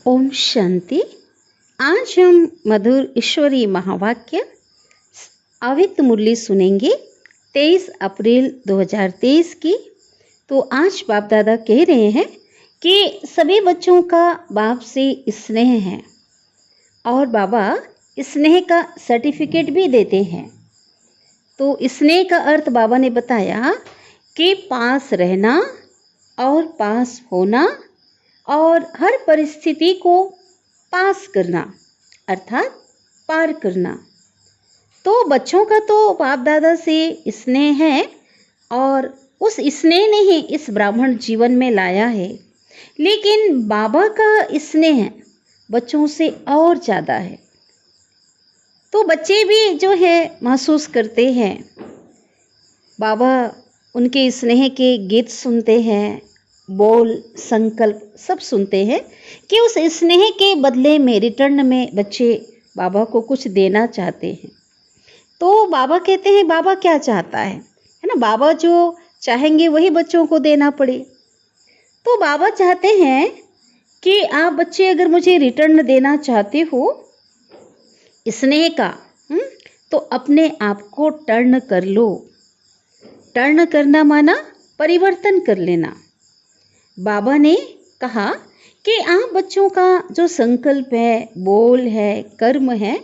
ओम शांति। आज हम मधुर ईश्वरीय महावाक्य अव्यक्त मुरली सुनेंगे 23 अप्रैल 2023 की। तो आज बाप दादा कह रहे हैं कि सभी बच्चों का बाप से स्नेह है और बाबा स्नेह का सर्टिफिकेट भी देते हैं। तो स्नेह का अर्थ बाबा ने बताया कि पास रहना और पास होना और हर परिस्थिति को पास करना अर्थात पार करना। तो बच्चों का तो बाप दादा से स्नेह है और उस स्नेह ने ही इस ब्राह्मण जीवन में लाया है, लेकिन बाबा का स्नेह बच्चों से और ज़्यादा है। तो बच्चे भी जो है महसूस करते हैं, बाबा उनके स्नेह के गीत सुनते हैं, बोल संकल्प सब सुनते हैं कि उस स्नेह के बदले में रिटर्न में बच्चे बाबा को कुछ देना चाहते हैं। तो बाबा कहते हैं बाबा क्या चाहता है ना, बाबा जो चाहेंगे वही बच्चों को देना पड़े। तो बाबा चाहते हैं कि आप बच्चे अगर मुझे रिटर्न देना चाहते हो स्नेह का, तो अपने आप को टर्न कर लो। टर्न करना माना परिवर्तन कर लेना। बाबा ने कहा कि आप बच्चों का जो संकल्प है, बोल है, कर्म है,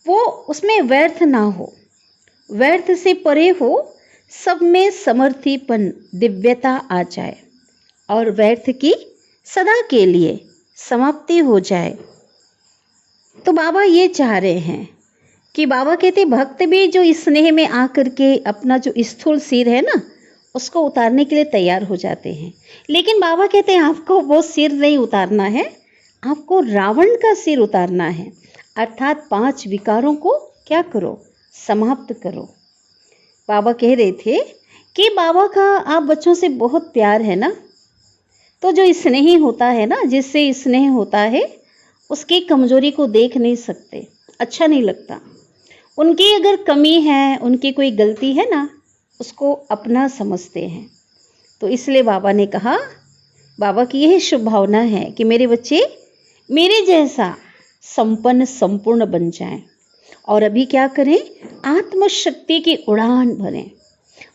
वो उसमें व्यर्थ ना हो, व्यर्थ से परे हो, सब में समर्थीपन दिव्यता आ जाए और व्यर्थ की सदा के लिए समाप्ति हो जाए। तो बाबा ये चाह रहे हैं कि बाबा कहते भक्त भी जो स्नेह में आकर के अपना जो स्थूल सिर है ना उसको उतारने के लिए तैयार हो जाते हैं, लेकिन बाबा कहते हैं आपको वो सिर नहीं उतारना है, आपको रावण का सिर उतारना है। अर्थात 5 विकारों को क्या करो, समाप्त करो। बाबा कह रहे थे कि बाबा का आप बच्चों से बहुत प्यार है ना, तो जो स्नेही होता है ना, जिससे स्नेह होता है उसकी कमजोरी को देख नहीं सकते, अच्छा नहीं लगता। उनकी अगर कमी है, उनकी कोई गलती है ना, उसको अपना समझते हैं। तो इसलिए बाबा ने कहा, बाबा की यही शुभ भावना है कि मेरे बच्चे मेरे जैसा संपन्न संपूर्ण बन जाएं और अभी क्या करें, आत्मशक्ति की उड़ान भरें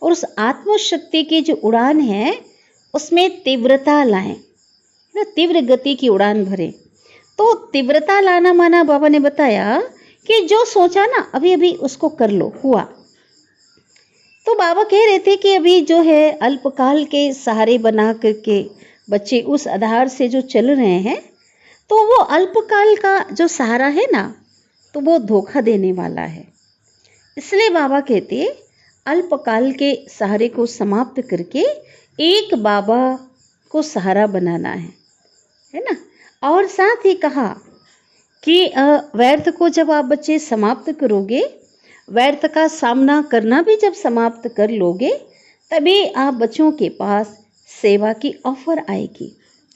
और उस आत्मशक्ति की जो उड़ान है उसमें तीव्रता लाएं, तीव्र गति की उड़ान भरें। तो तीव्रता लाना माना बाबा ने बताया कि जो सोचा ना अभी अभी उसको कर लो, हुआ। तो बाबा कह रहे थे कि अभी जो है अल्पकाल के सहारे बना करके बच्चे उस आधार से जो चल रहे हैं, तो वो अल्पकाल का जो सहारा है ना, तो वो धोखा देने वाला है। इसलिए बाबा कहते अल्पकाल के सहारे को समाप्त करके एक बाबा को सहारा बनाना है ना। और साथ ही कहा कि व्यर्थ को जब आप बच्चे समाप्त करोगे, व्यर्थ का सामना करना भी जब समाप्त कर लोगे, तभी आप बच्चों के पास सेवा की ऑफर आएगी।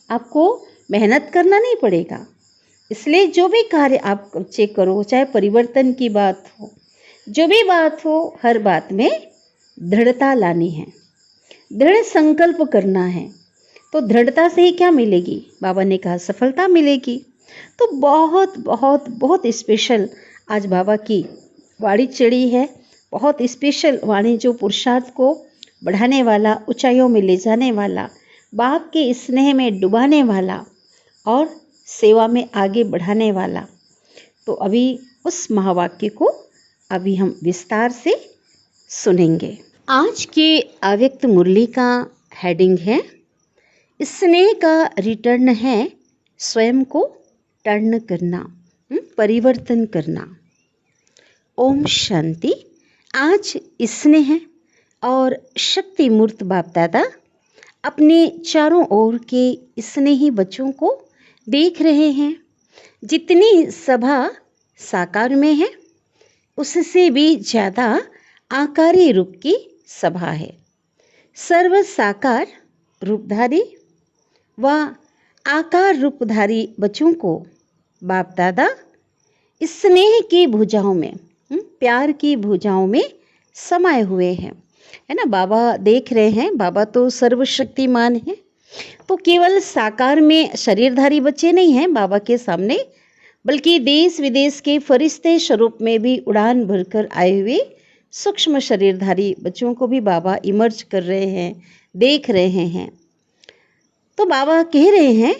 आपको मेहनत करना नहीं पड़ेगा। इसलिए जो भी कार्य आप बच्चे करो, चाहे परिवर्तन की बात हो, जो भी बात हो, हर बात में दृढ़ता लानी है, दृढ़ संकल्प करना है। तो दृढ़ता से ही क्या मिलेगी, बाबा ने कहा सफलता मिलेगी। तो बहुत बहुत बहुत स्पेशल आज बाबा की वाणी चढ़ी है, बहुत स्पेशल वाणी जो पुरुषार्थ को बढ़ाने वाला, ऊंचाइयों में ले जाने वाला, बाप के स्नेह में डुबाने वाला और सेवा में आगे बढ़ाने वाला। तो अभी उस महावाक्य को अभी हम विस्तार से सुनेंगे। आज के अव्यक्त मुरली का हेडिंग है स्नेह का रिटर्न है स्वयं को टर्न करना, परिवर्तन करना। ओम शांति। आज स्नेह और शक्ति मूर्त बाप दादा अपने चारों ओर के स्नेही बच्चों को देख रहे हैं। जितनी सभा साकार में है उससे भी ज़्यादा आकारी रूप की सभा है। सर्व साकार रूपधारी व आकार रूपधारी बच्चों को बाप दादा स्नेह की भुजाओं में, प्यार की भुजाओं में समाये हुए हैं, है ना। बाबा देख रहे हैं, बाबा तो सर्वशक्तिमान है। तो केवल साकार में शरीरधारी बच्चे नहीं हैं बाबा के सामने, बल्कि देश विदेश के फरिश्ते स्वरूप में भी उड़ान भरकर आए हुए सूक्ष्म शरीरधारी बच्चों को भी बाबा इमर्ज कर रहे हैं, देख रहे हैं। तो बाबा कह रहे हैं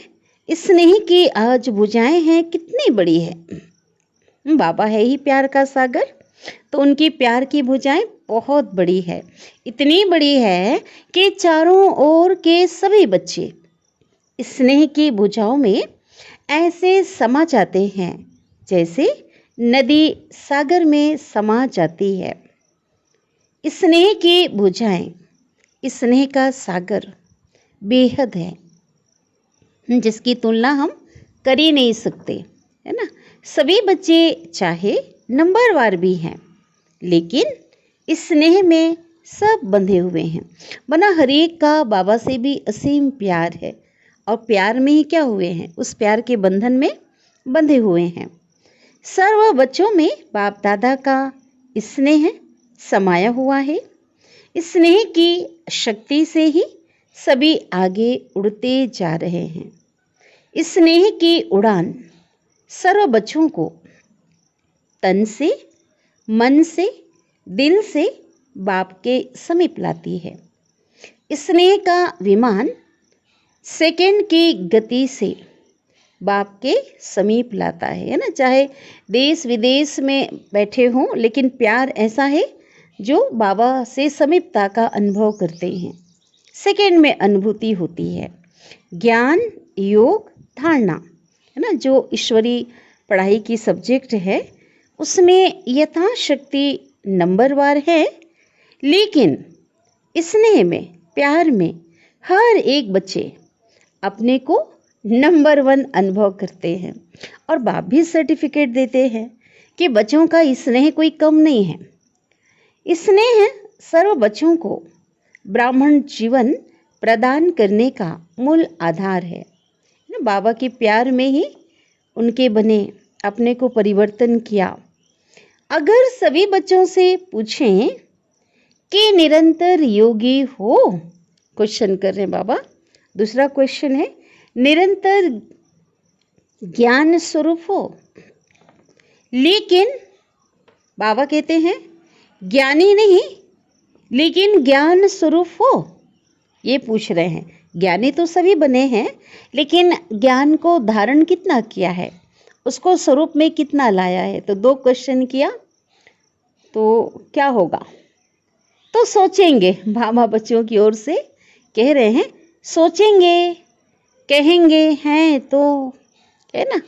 स्नेह की आज भुजाएं हैं कितनी बड़ी है। बाबा है ही प्यार का सागर, तो उनकी प्यार की भुजाएं बहुत बड़ी है। इतनी बड़ी है कि चारों ओर के सभी बच्चे स्नेह की भुजाओं में ऐसे समा जाते हैं जैसे नदी सागर में समा जाती है। स्नेह की भुजाएं, स्नेह का सागर बेहद है, जिसकी तुलना हम कर ही नहीं सकते, है ना। सभी बच्चे चाहे नंबरवार भी हैं, लेकिन स्नेह में सब बंधे हुए हैं। बना हर एक का बाबा से भी असीम प्यार है, और प्यार में ही क्या हुए हैं, उस प्यार के बंधन में बंधे हुए हैं। सर्व बच्चों में बाप दादा का स्नेह समाया हुआ है। स्नेह की शक्ति से ही सभी आगे उड़ते जा रहे हैं। स्नेह की उड़ान सर्व बच्चों को तन से, मन से, दिल से बाप के समीप लाती है। स्नेह का विमान सेकंड की गति से बाप के समीप लाता है ना। चाहे देश विदेश में बैठे हों, लेकिन प्यार ऐसा है जो बाबा से समीपता का अनुभव करते हैं। सेकंड में अनुभूति होती है। ज्ञान, योग, धारणा, है ना, जो ईश्वरी पढ़ाई की सब्जेक्ट है, उसमें यथाशक्ति नंबरवार है, लेकिन स्नेह में, प्यार में हर एक बच्चे अपने को नंबर 1 अनुभव करते हैं। और बाप भी सर्टिफिकेट देते हैं कि बच्चों का स्नेह कोई कम नहीं है। स्नेह सर्व बच्चों को ब्राह्मण जीवन प्रदान करने का मूल आधार है। बाबा के प्यार में ही उनके बने अपने को परिवर्तन किया। अगर सभी बच्चों से पूछें कि निरंतर योगी हो, क्वेश्चन कर रहे हैं बाबा। दूसरा क्वेश्चन है निरंतर ज्ञान स्वरूप हो, लेकिन बाबा कहते हैं ज्ञानी नहीं लेकिन ज्ञान स्वरूप हो, ये पूछ रहे हैं। ज्ञानी तो सभी बने हैं, लेकिन ज्ञान को धारण कितना किया है, उसको स्वरूप में कितना लाया है। तो 2 क्वेश्चन किया, तो क्या होगा? तो सोचेंगे। बाबा बच्चों की ओर से कह रहे हैं सोचेंगे, कहेंगे हैं तो, है ना,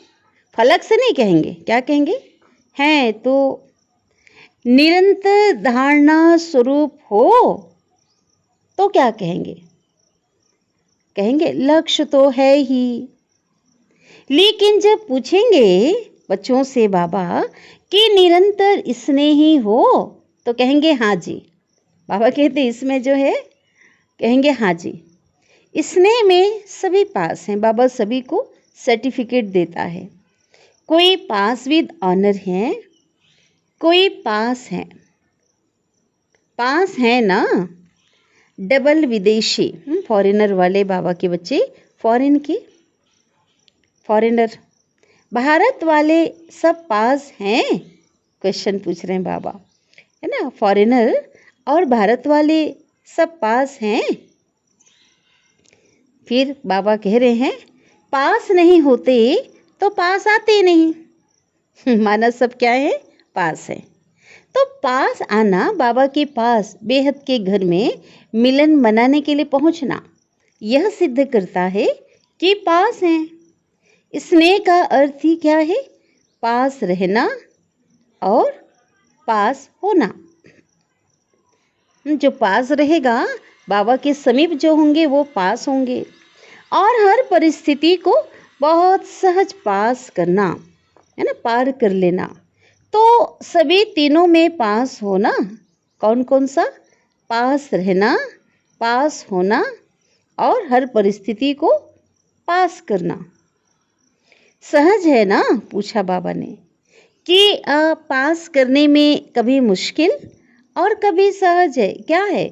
फलक से नहीं कहेंगे। क्या कहेंगे? हैं तो निरंतर धारणा स्वरूप हो, तो क्या कहेंगे? कहेंगे लक्ष्य तो है ही। लेकिन जब पूछेंगे बच्चों से बाबा कि निरंतर स्नेही हो, तो कहेंगे हाँ जी। बाबा कहते इसमें जो है, कहेंगे हाँ जी। स्नेह में सभी पास हैं। बाबा सभी को सर्टिफिकेट देता है। कोई पास विद ऑनर है, कोई पास है। पास है ना, डबल विदेशी, फॉरेनर वाले बाबा के बच्चे, फॉरेन के फॉरेनर। भारत वाले सब पास हैं, क्वेश्चन पूछ रहे हैं बाबा, है ना। फॉरेनर और भारत वाले सब पास हैं। फिर बाबा कह रहे हैं पास नहीं होते तो पास आते नहीं। माना सब क्या है? पास है। तो पास आना, बाबा के पास बेहद के घर में मिलन मनाने के लिए पहुंचना, यह सिद्ध करता है कि पास हैं। स्नेह का अर्थ ही क्या है? पास रहना और पास होना। जो पास रहेगा, बाबा के समीप जो होंगे वो पास होंगे, और हर परिस्थिति को बहुत सहज पास करना, है ना, पार कर लेना। तो सभी तीनों में पास होना, कौन कौन सा? पास रहना, पास होना और हर परिस्थिति को पास करना। सहज है ना? पूछा बाबा ने कि पास करने में कभी मुश्किल और कभी सहज है। क्या है?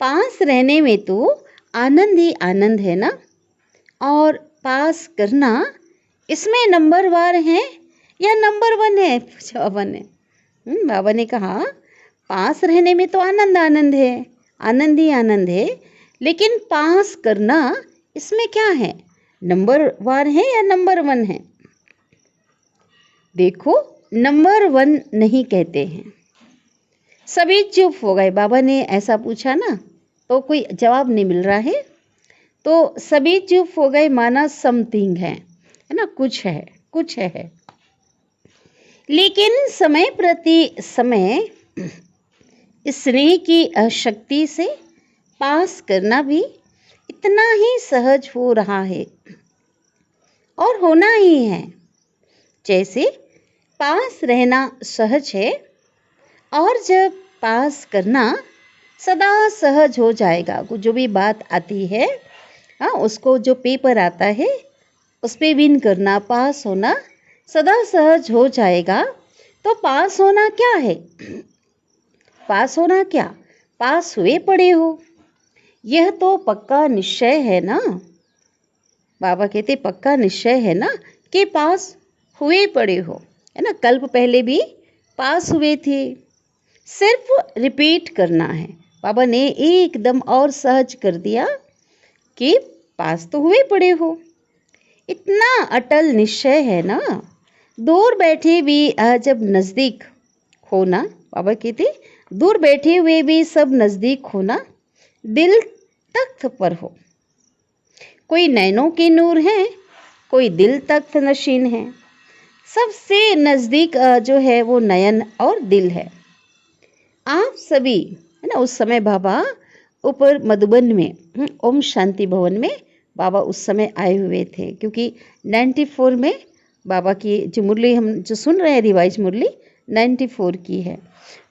पास रहने में तो आनंद ही आनंद है ना। और पास करना, इसमें नंबर वार है या नंबर वन है, पूछा बाबा ने। बाबा ने कहा पास रहने में तो आनंद आनंद है, आनंद ही आनंद है, लेकिन पास करना इसमें क्या है, नंबर वार है या नंबर वन है। देखो, नंबर वन नहीं कहते हैं। सभी चुप हो गए। बाबा ने ऐसा पूछा ना, तो कोई जवाब नहीं मिल रहा है, तो सभी चुप हो गए, माना समथिंग है ना, कुछ है, कुछ है। लेकिन समय प्रति समय स्नेह की शक्ति से पास करना भी इतना ही सहज हो रहा है और होना ही है। जैसे पास रहना सहज है और जब पास करना सदा सहज हो जाएगा। जो भी बात आती है, हाँ, उसको जो पेपर आता है उस पे विन करना, पास होना सदा सहज हो जाएगा। तो पास होना क्या है, पास होना क्या, पास हुए पड़े हो, यह तो पक्का निश्चय है ना। बाबा कहते पक्का निश्चय है ना कि पास हुए पड़े हो, है ना। कल्प पहले भी पास हुए थे, सिर्फ रिपीट करना है। बाबा ने एकदम और सहज कर दिया कि पास तो हुए पड़े हो। इतना अटल निश्चय है ना, दूर बैठे भी जब नज़दीक हो ना, बाबा कहते दूर बैठे हुए भी सब नज़दीक हो ना, दिल तख्त पर हो। कोई नैनों के नूर है, कोई दिल तख्त नशीन है। सबसे नज़दीक जो है वो नयन और दिल है। आप सभी, है ना, उस समय बाबा ऊपर मधुबन में ओम शांति भवन में बाबा उस समय आए हुए थे, क्योंकि 94 में बाबा की जो मुरली हम जो सुन रहे हैं, रिवाइज मुरली 94 की है।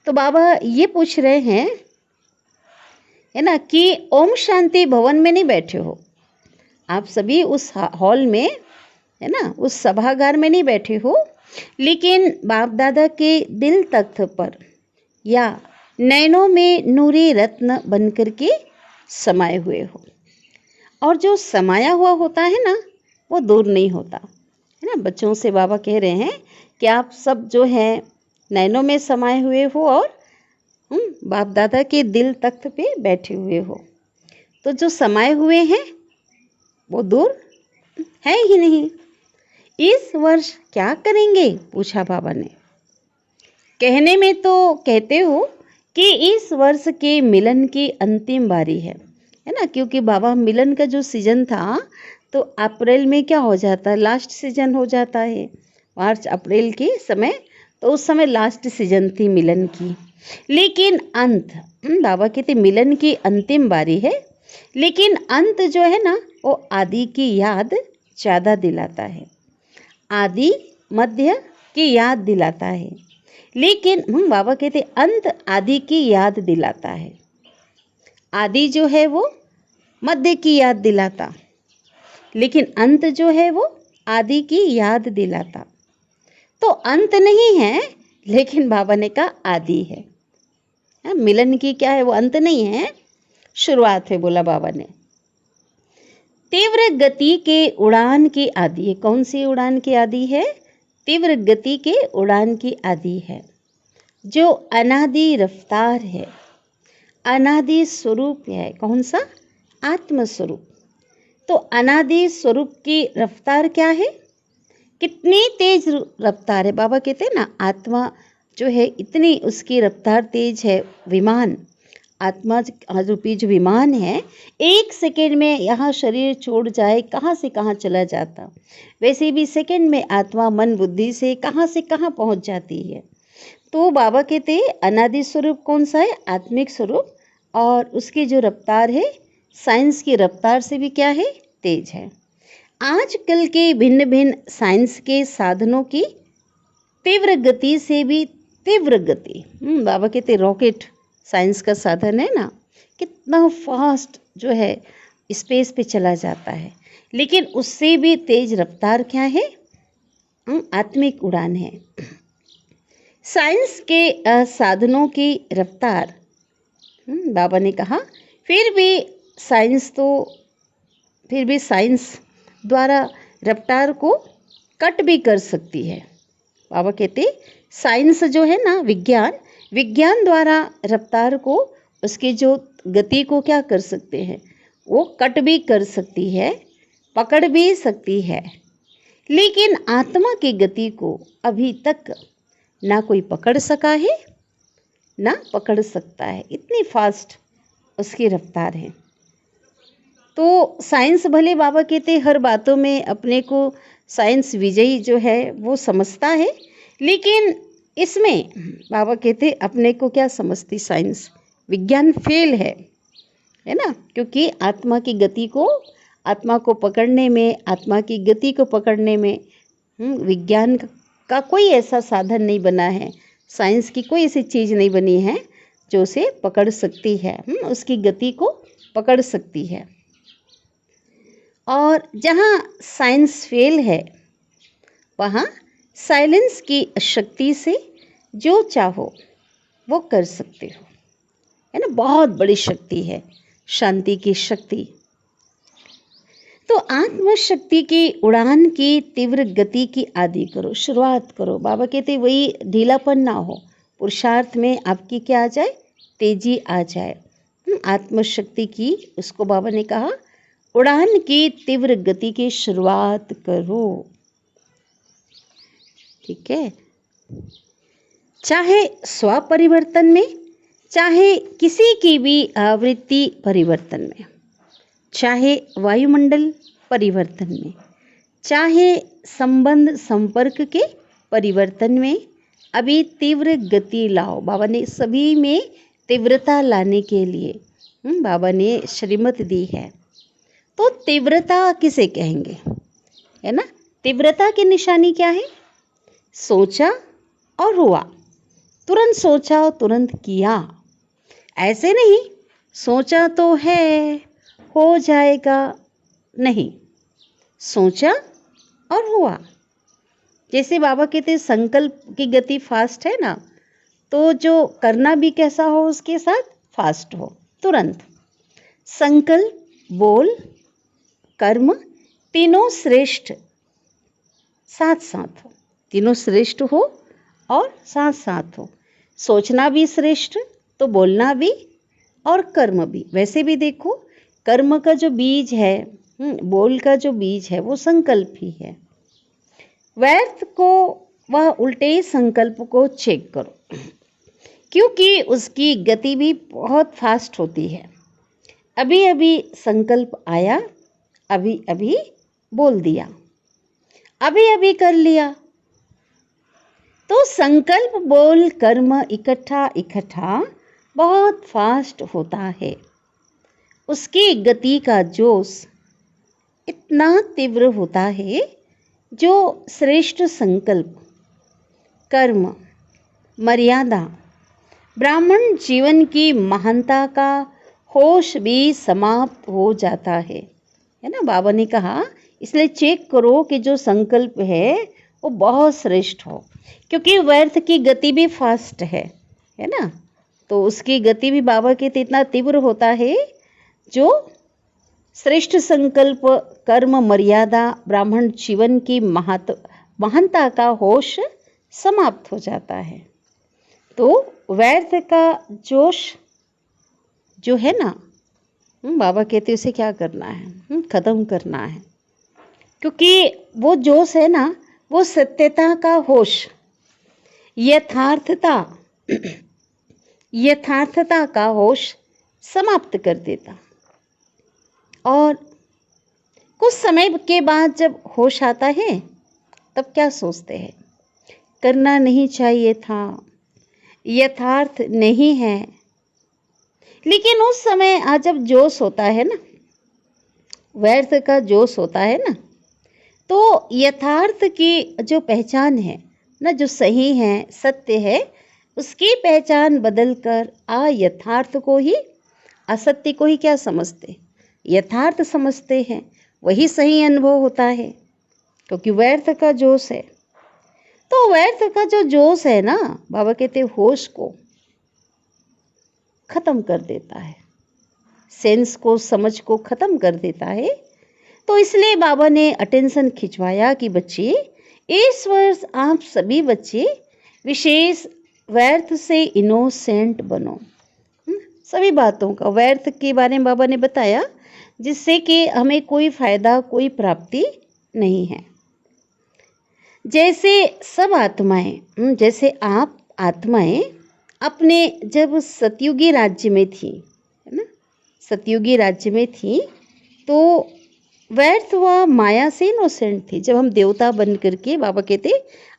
तो बाबा ये पूछ रहे हैं, है ना, कि ओम शांति भवन में नहीं बैठे हो आप सभी, उस हॉल में, है ना, उस सभागार में नहीं बैठे हो, लेकिन बाप दादा के दिल तख्त पर या नैनों में नूरी रत्न बन कर के समाये हुए हो। और जो समाया हुआ होता है ना, वो दूर नहीं होता, है ना। बच्चों से बाबा कह रहे हैं कि आप सब जो है नैनों में समाये हुए हो और बाप दादा के दिल तख्त पे बैठे हुए हो। तो जो समाये हुए हैं वो दूर है ही नहीं। इस वर्ष क्या करेंगे, पूछा बाबा ने। कहने में तो कहते हो कि इस वर्ष के मिलन की अंतिम बारी है ना, क्योंकि बाबा मिलन का जो सीजन था तो अप्रैल में क्या हो जाता है, लास्ट सीजन हो जाता है, मार्च अप्रैल के समय, तो उस समय लास्ट सीजन थी मिलन की। लेकिन अंत, बाबा कहते मिलन की अंतिम बारी है, लेकिन अंत जो है ना वो आदि की याद ज़्यादा दिलाता है, आदि मध्य की याद दिलाता है। लेकिन बाबा कहते अंत आदि की याद दिलाता है, आदि जो है वो मध्य की याद दिलाता, लेकिन अंत जो है वो आदि की याद दिलाता। तो अंत नहीं है, लेकिन बाबा ने कहा आदि है। मिलन की क्या है, वो अंत नहीं है, शुरुआत है, बोला बाबा ने। तीव्र गति के उड़ान की आदि है। कौन सी उड़ान की आदि है, तीव्र गति के उड़ान की आदि है, जो अनादि रफ्तार है, अनादि स्वरूप है। कौन सा, आत्म स्वरूप। तो अनादि स्वरूप की रफ्तार क्या है, कितनी तेज रफ्तार है। बाबा कहते हैं ना, आत्मा जो है इतनी उसकी रफ्तार तेज है। विमान, आत्मा रूपी जो विमान है, 1 सेकेंड में यहाँ शरीर छोड़ जाए कहाँ से कहाँ चला जाता, वैसे भी सेकेंड में आत्मा मन बुद्धि से कहाँ पहुँच जाती है। तो बाबा कहते हैं अनादि स्वरूप कौन सा है, आत्मिक स्वरूप, और उसकी जो रफ्तार है साइंस की रफ्तार से भी क्या है, तेज है। आजकल के भिन्न भिन्न साइंस के साधनों की तीव्र गति से भी तीव्र गति, बाबा कहते रॉकेट साइंस का साधन है ना, कितना फास्ट जो है स्पेस पे चला जाता है, लेकिन उससे भी तेज रफ्तार क्या है, आत्मिक उड़ान है। साइंस के साधनों की रफ्तार, बाबा ने कहा फिर भी साइंस तो फिर भी साइंस द्वारा रफ्तार को कट भी कर सकती है। बाबा कहते साइंस जो है ना, विज्ञान द्वारा रफ्तार को, उसकी जो गति को क्या कर सकते हैं, वो कट भी कर सकती है, पकड़ भी सकती है। लेकिन आत्मा की गति को अभी तक ना कोई पकड़ सका है, ना पकड़ सकता है। इतनी फास्ट उसकी रफ्तार है। तो साइंस भले बाबा कहते हर बातों में अपने को साइंस विजयी जो है वो समझता है, लेकिन इसमें बाबा कहते अपने को क्या समझती साइंस, विज्ञान फेल है ना। क्योंकि आत्मा की गति को, आत्मा को पकड़ने में, आत्मा की गति को पकड़ने में विज्ञान का कोई ऐसा साधन नहीं बना है, साइंस की कोई ऐसी चीज़ नहीं बनी है जो उसे पकड़ सकती है, उसकी गति को पकड़ सकती है। और जहाँ साइंस फेल है, वहाँ साइलेंस की शक्ति से जो चाहो वो कर सकते हो, है ना। बहुत बड़ी शक्ति है शांति की शक्ति। तो आत्मशक्ति की उड़ान की तीव्र गति की आदि करो, शुरुआत करो। बाबा कहते वही ढीलापन ना हो, पुरुषार्थ में आपकी क्या आ जाए, तेजी आ जाए। आत्मशक्ति की, उसको बाबा ने कहा उड़ान की तीव्र गति की शुरुआत करो। ठीक है, चाहे स्व परिवर्तन में, चाहे किसी की भी आवृत्ति परिवर्तन में, चाहे वायुमंडल परिवर्तन में, चाहे संबंध संपर्क के परिवर्तन में, अभी तीव्र गति लाओ। बाबा ने सभी में तीव्रता लाने के लिए बाबा ने श्रीमत दी है। तो तीव्रता किसे कहेंगे, है ना। तीव्रता की निशानी क्या है, सोचा और हुआ, तुरंत सोचा और तुरंत किया। ऐसे नहीं सोचा तो है, हो जाएगा, नहीं, सोचा और हुआ। जैसे बाबा कहते संकल्प की गति फास्ट है ना, तो जो करना भी कैसा हो उसके साथ फास्ट हो, तुरंत। संकल्प, बोल, कर्म तीनों श्रेष्ठ साथ साथ हो, तीनों श्रेष्ठ हो और साथ साथ हो। सोचना भी श्रेष्ठ तो बोलना भी और कर्म भी। वैसे भी देखो, कर्म का जो बीज है, बोल का जो बीज है वो संकल्प ही है। व्यर्थ को वह उल्टे संकल्प को चेक करो, क्योंकि उसकी गति भी बहुत फास्ट होती है। अभी अभी संकल्प आया, अभी अभी बोल दिया, अभी अभी कर लिया। तो संकल्प, बोल, कर्म इकट्ठा इकट्ठा बहुत फास्ट होता है। उसकी गति का जोश इतना तीव्र होता है, जो श्रेष्ठ संकल्प, कर्म, मर्यादा, ब्राह्मण जीवन की महानता का होश भी समाप्त हो जाता है ना। बाबा ने कहा इसलिए चेक करो कि जो संकल्प है वो बहुत श्रेष्ठ हो, क्योंकि व्यर्थ की गति भी फास्ट है ना। तो उसकी गति भी बाबा के इतना तीव्र होता है, जो श्रेष्ठ संकल्प, कर्म, मर्यादा, ब्राह्मण जीवन की महानता का होश समाप्त हो जाता है। तो व्यर्थ का जोश जो है ना, बाबा कहते उसे क्या करना है, खत्म करना है। क्योंकि वो जोश है ना, वो सत्यता का होश, यथार्थता का होश समाप्त कर देता। और कुछ समय के बाद जब होश आता है, तब क्या सोचते हैं, करना नहीं चाहिए था, यथार्थ नहीं है। लेकिन उस समय आज जब जोश होता है ना, व्यर्थ का जोश होता है ना, तो यथार्थ की जो पहचान है ना, जो सही है, सत्य है, उसकी पहचान बदलकर अयथार्थ को ही, असत्य को ही क्या समझते, यथार्थ समझते हैं। वही सही अनुभव होता है, क्योंकि व्यर्थ का जोश है। तो व्यर्थ का जो जोश है ना, बाबा कहते होश को खत्म कर देता है। सेंस को, समझ को ख़त्म कर देता है। तो इसलिए बाबा ने अटेंशन खिंचवाया कि बच्चे, इस वर्ष आप सभी बच्चे विशेष व्यर्थ से इनोसेंट बनो। सभी बातों का व्यर्थ के बारे में बाबा ने बताया, जिससे कि हमें कोई फायदा, कोई प्राप्ति नहीं है। जैसे सब आत्माएं, जैसे आप आत्माएं अपने जब सतयुगी राज्य में थी, है ना, सतयुगी राज्य में थी, तो व्यर्थ व माया से इनोसेंट थी। जब हम देवता बन करके, बाबा कहते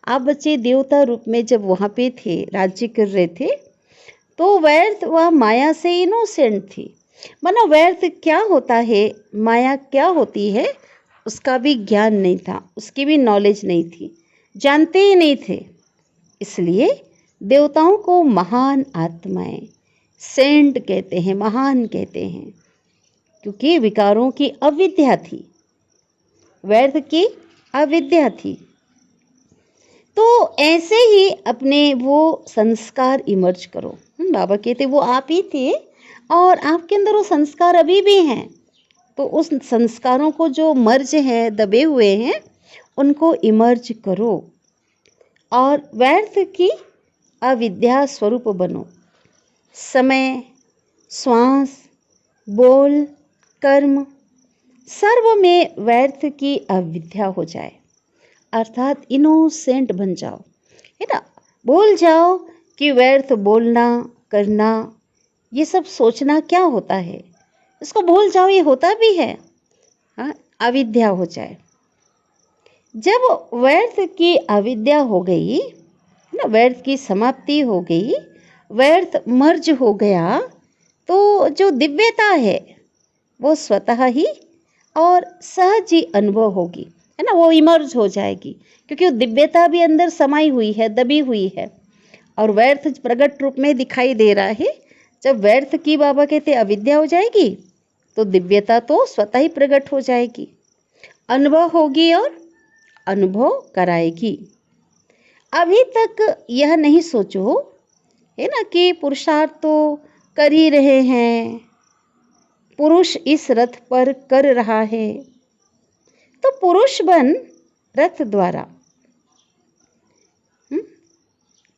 आप बच्चे देवता रूप में जब वहाँ पे थे, राज्य कर रहे थे, तो व्यर्थ व माया से इनोसेंट थी। मानो व्यर्थ क्या होता है, माया क्या होती है, उसका भी ज्ञान नहीं था, उसकी भी नॉलेज नहीं थी, जानते ही नहीं थे। इसलिए देवताओं को महान आत्माएं, सेंट कहते हैं, महान कहते हैं, क्योंकि विकारों की अविद्या थी, व्यर्थ की अविद्या थी। तो ऐसे ही अपने वो संस्कार इमर्ज करो। बाबा कहते वो आप ही थे और आपके अंदर वो संस्कार अभी भी हैं। तो उस संस्कारों को जो मर्ज हैं, दबे हुए हैं, उनको इमर्ज करो और व्यर्थ की अविद्या स्वरूप बनो। समय, श्वास, बोल, कर्म, सर्व में व्यर्थ की अविद्या हो जाए, अर्थात इनोसेंट बन जाओ, है ना। भूल जाओ कि व्यर्थ बोलना, करना, ये सब सोचना क्या होता है, इसको भूल जाओ, ये होता भी है। हाँ, अविद्या हो जाए। जब व्यर्थ की अविद्या हो गई ना, व्यर्थ की समाप्ति हो गई, व्यर्थ मर्ज हो गया, तो जो दिव्यता है वो स्वतः ही और सहज ही अनुभव होगी, है ना, वो इमर्ज हो जाएगी, क्योंकि वो दिव्यता भी अंदर समाई हुई है, दबी हुई है, और व्यर्थ प्रगट रूप में दिखाई दे रहा है। जब व्यर्थ की बाबा कहते अविद्या हो जाएगी, तो दिव्यता तो स्वतः ही प्रकट हो जाएगी, अनुभव होगी और अनुभव कराएगी। अभी तक यह नहीं सोचो, है ना, कि पुरुषार्थ तो कर ही रहे हैं, पुरुष इस रथ पर कर रहा है, तो पुरुष बन रथ द्वारा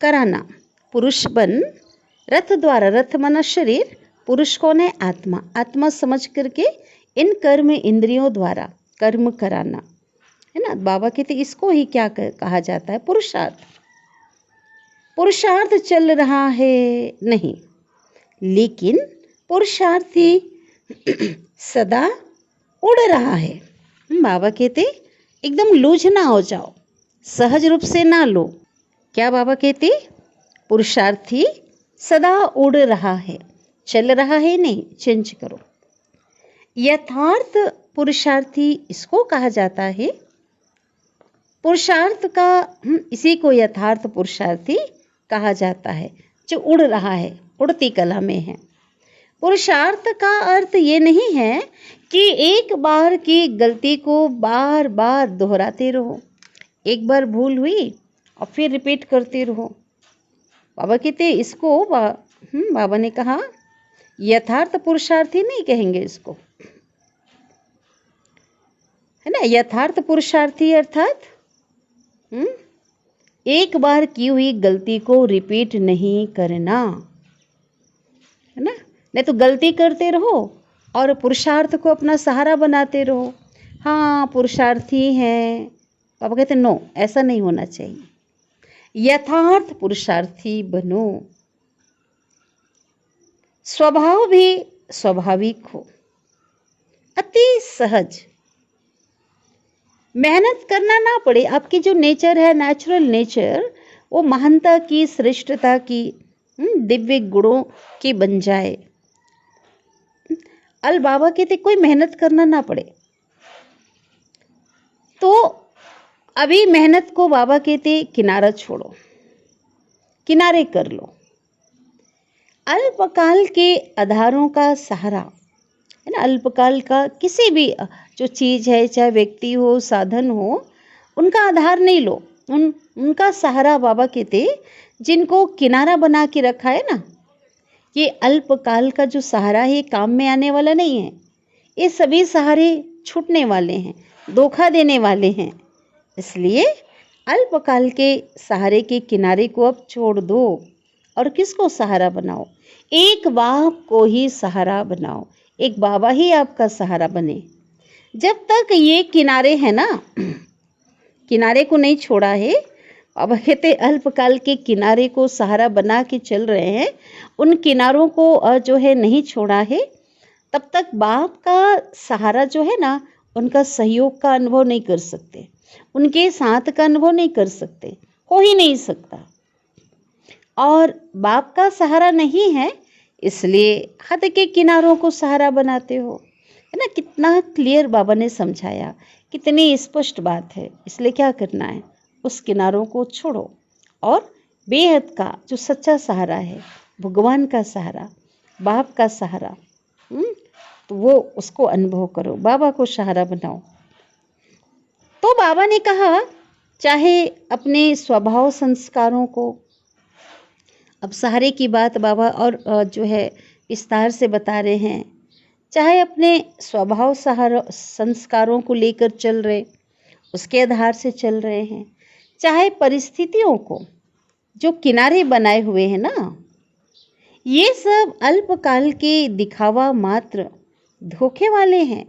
कराना। पुरुष बन रथ द्वारा, रथ माना शरीर, पुरुष कौन है, आत्मा, आत्मा समझ करके इन कर्म इंद्रियों द्वारा कर्म कराना, है ना। बाबा कहते इसको ही क्या कहा जाता है, पुरुषार्थ। पुरुषार्थ चल रहा है नहीं, लेकिन पुरुषार्थी सदा उड़ रहा है। बाबा कहते एकदम लूज ना हो जाओ, सहज रूप से ना लो। क्या बाबा कहते, पुरुषार्थी सदा उड़ रहा है, चल रहा है नहीं, चेंज करो। यथार्थ पुरुषार्थी इसको कहा जाता है, पुरुषार्थ का इसी को यथार्थ पुरुषार्थी कहा जाता है, जो उड़ रहा है, उड़ती कला में है। पुरुषार्थ का अर्थ ये नहीं है कि एक बार की गलती को बार बार दोहराते रहो, एक बार भूल हुई और फिर रिपीट करते रहो। बाबा कहते इसको बाबा ने कहा यथार्थ पुरुषार्थी नहीं कहेंगे इसको, है ना। यथार्थ पुरुषार्थी अर्थात एक बार की हुई गलती को रिपीट नहीं करना, है ना। नहीं तो गलती करते रहो और पुरुषार्थ को अपना सहारा बनाते रहो। हाँ पुरुषार्थी हैं, पापा कहते नो, ऐसा नहीं होना चाहिए। यथार्थ पुरुषार्थी बनो, स्वभाव भी स्वाभाविक हो, अति सहज, मेहनत करना ना पड़े। आपकी जो नेचर है, नेचुरल नेचर, वो महानता की, श्रेष्ठता की, दिव्य गुणों की बन जाए। अल बाबा कहते कोई मेहनत करना ना पड़े। तो अभी मेहनत को बाबा कहते किनारा छोड़ो, किनारे कर लो। अल्पकाल के आधारों का सहारा, है ना, अल्पकाल का किसी भी जो चीज़ है, चाहे व्यक्ति हो, साधन हो, उनका आधार नहीं लो, उनका सहारा बाबा कहते जिनको किनारा बना के रखा है ना, ये अल्पकाल का जो सहारा है काम में आने वाला नहीं है। ये सभी सहारे छूटने वाले हैं, धोखा देने वाले हैं। इसलिए अल्पकाल के सहारे के किनारे को अब छोड़ दो और किसको सहारा बनाओ? एक बाप को ही सहारा बनाओ, एक बाबा ही आपका सहारा बने। जब तक ये किनारे है ना, किनारे को नहीं छोड़ा है, बाबा कहते अल्पकाल के किनारे को सहारा बना के चल रहे हैं, उन किनारों को जो है नहीं छोड़ा है, तब तक बाप का सहारा जो है ना, उनका सहयोग का अनुभव नहीं कर सकते, उनके साथ का अनुभव नहीं कर सकते, हो ही नहीं सकता। और बाप का सहारा नहीं है, इसलिए हद के किनारों को सहारा बनाते हो, है ना। कितना क्लियर बाबा ने समझाया, कितनी स्पष्ट बात है। इसलिए क्या करना है? उस किनारों को छोड़ो और बेहद का जो सच्चा सहारा है, भगवान का सहारा, बाप का सहारा, तो वो उसको अनुभव करो, बाबा को सहारा बनाओ। तो बाबा ने कहा चाहे अपने स्वभाव संस्कारों को, अब सहारे की बात बाबा और जो है विस्तार से बता रहे हैं, चाहे अपने स्वभाव संस्कारों को लेकर चल रहे, उसके आधार से चल रहे हैं, चाहे परिस्थितियों को जो किनारे बनाए हुए हैं ना, ये सब अल्पकाल के दिखावा मात्र, धोखे वाले हैं।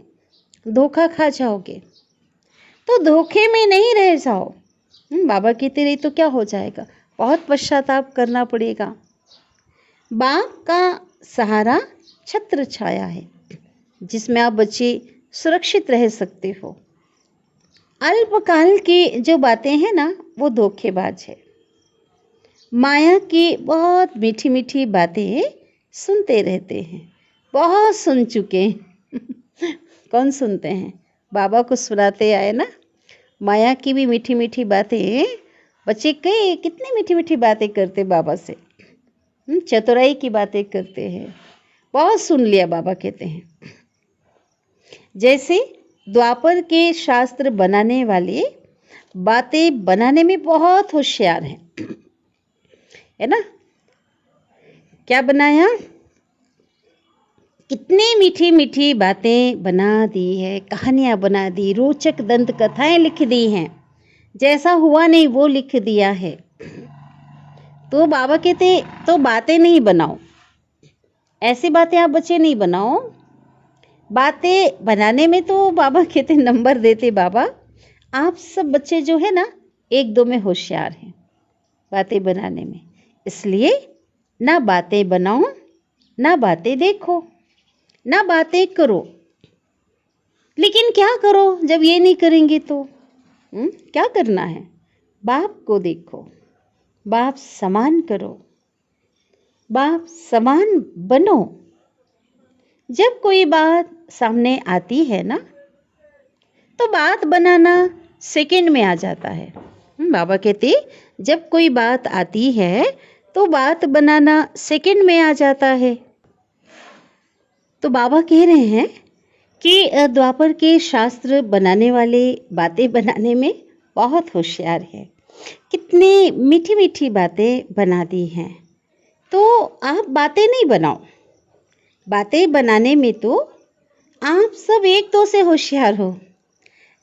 धोखा खा जाओगे तो धोखे में नहीं रह जाओ। बाबा कहते रहे तो क्या हो जाएगा? बहुत पश्चाताप करना पड़ेगा। बाप का सहारा छत्र छाया है जिसमें आप बच्चे सुरक्षित रह सकते हो। अल्पकाल की जो बातें हैं ना, वो धोखेबाज है। माया की बहुत मीठी मीठी बातें सुनते रहते हैं, बहुत सुन चुके हैं। कौन सुनते हैं? बाबा को सुनाते आए ना। माया की भी मीठी मीठी बातें, बच्चे कई कितनी मीठी मीठी बातें करते बाबा से, चतुराई की बातें करते हैं, बहुत सुन लिया बाबा कहते हैं। जैसे द्वापर के शास्त्र बनाने वाले बातें बनाने में बहुत होशियार हैं, है ना। क्या बनाया? कितनी मीठी मीठी बातें बना दी है, कहानियाँ बना दी, रोचक दंत कथाएं लिख दी हैं, जैसा हुआ नहीं वो लिख दिया है। तो बाबा कहते तो बातें नहीं बनाओ, ऐसी बातें आप बच्चे नहीं बनाओ। बातें बनाने में तो बाबा कहते नंबर देते बाबा। आप सब बच्चे जो है ना, एक दो में होशियार हैं बातें बनाने में। इसलिए ना बातें बनाओ, ना बातें देखो, ना बातें करो। लेकिन क्या करो जब ये नहीं करेंगे तो? क्या करना है? बाप को देखो, बाप समान करो, बाप समान बनो। जब कोई बात सामने आती है ना, तो बात बनाना सेकंड में आ जाता है। बाबा कहते जब कोई बात आती है तो बात बनाना सेकंड में आ जाता है। तो बाबा कह रहे हैं कि द्वापर के शास्त्र बनाने वाले बातें बनाने में बहुत होशियार है, कितनी मीठी मीठी बातें बना दी हैं। तो आप बातें नहीं बनाओ, बातें बनाने में तो आप सब एक दो से होशियार हो।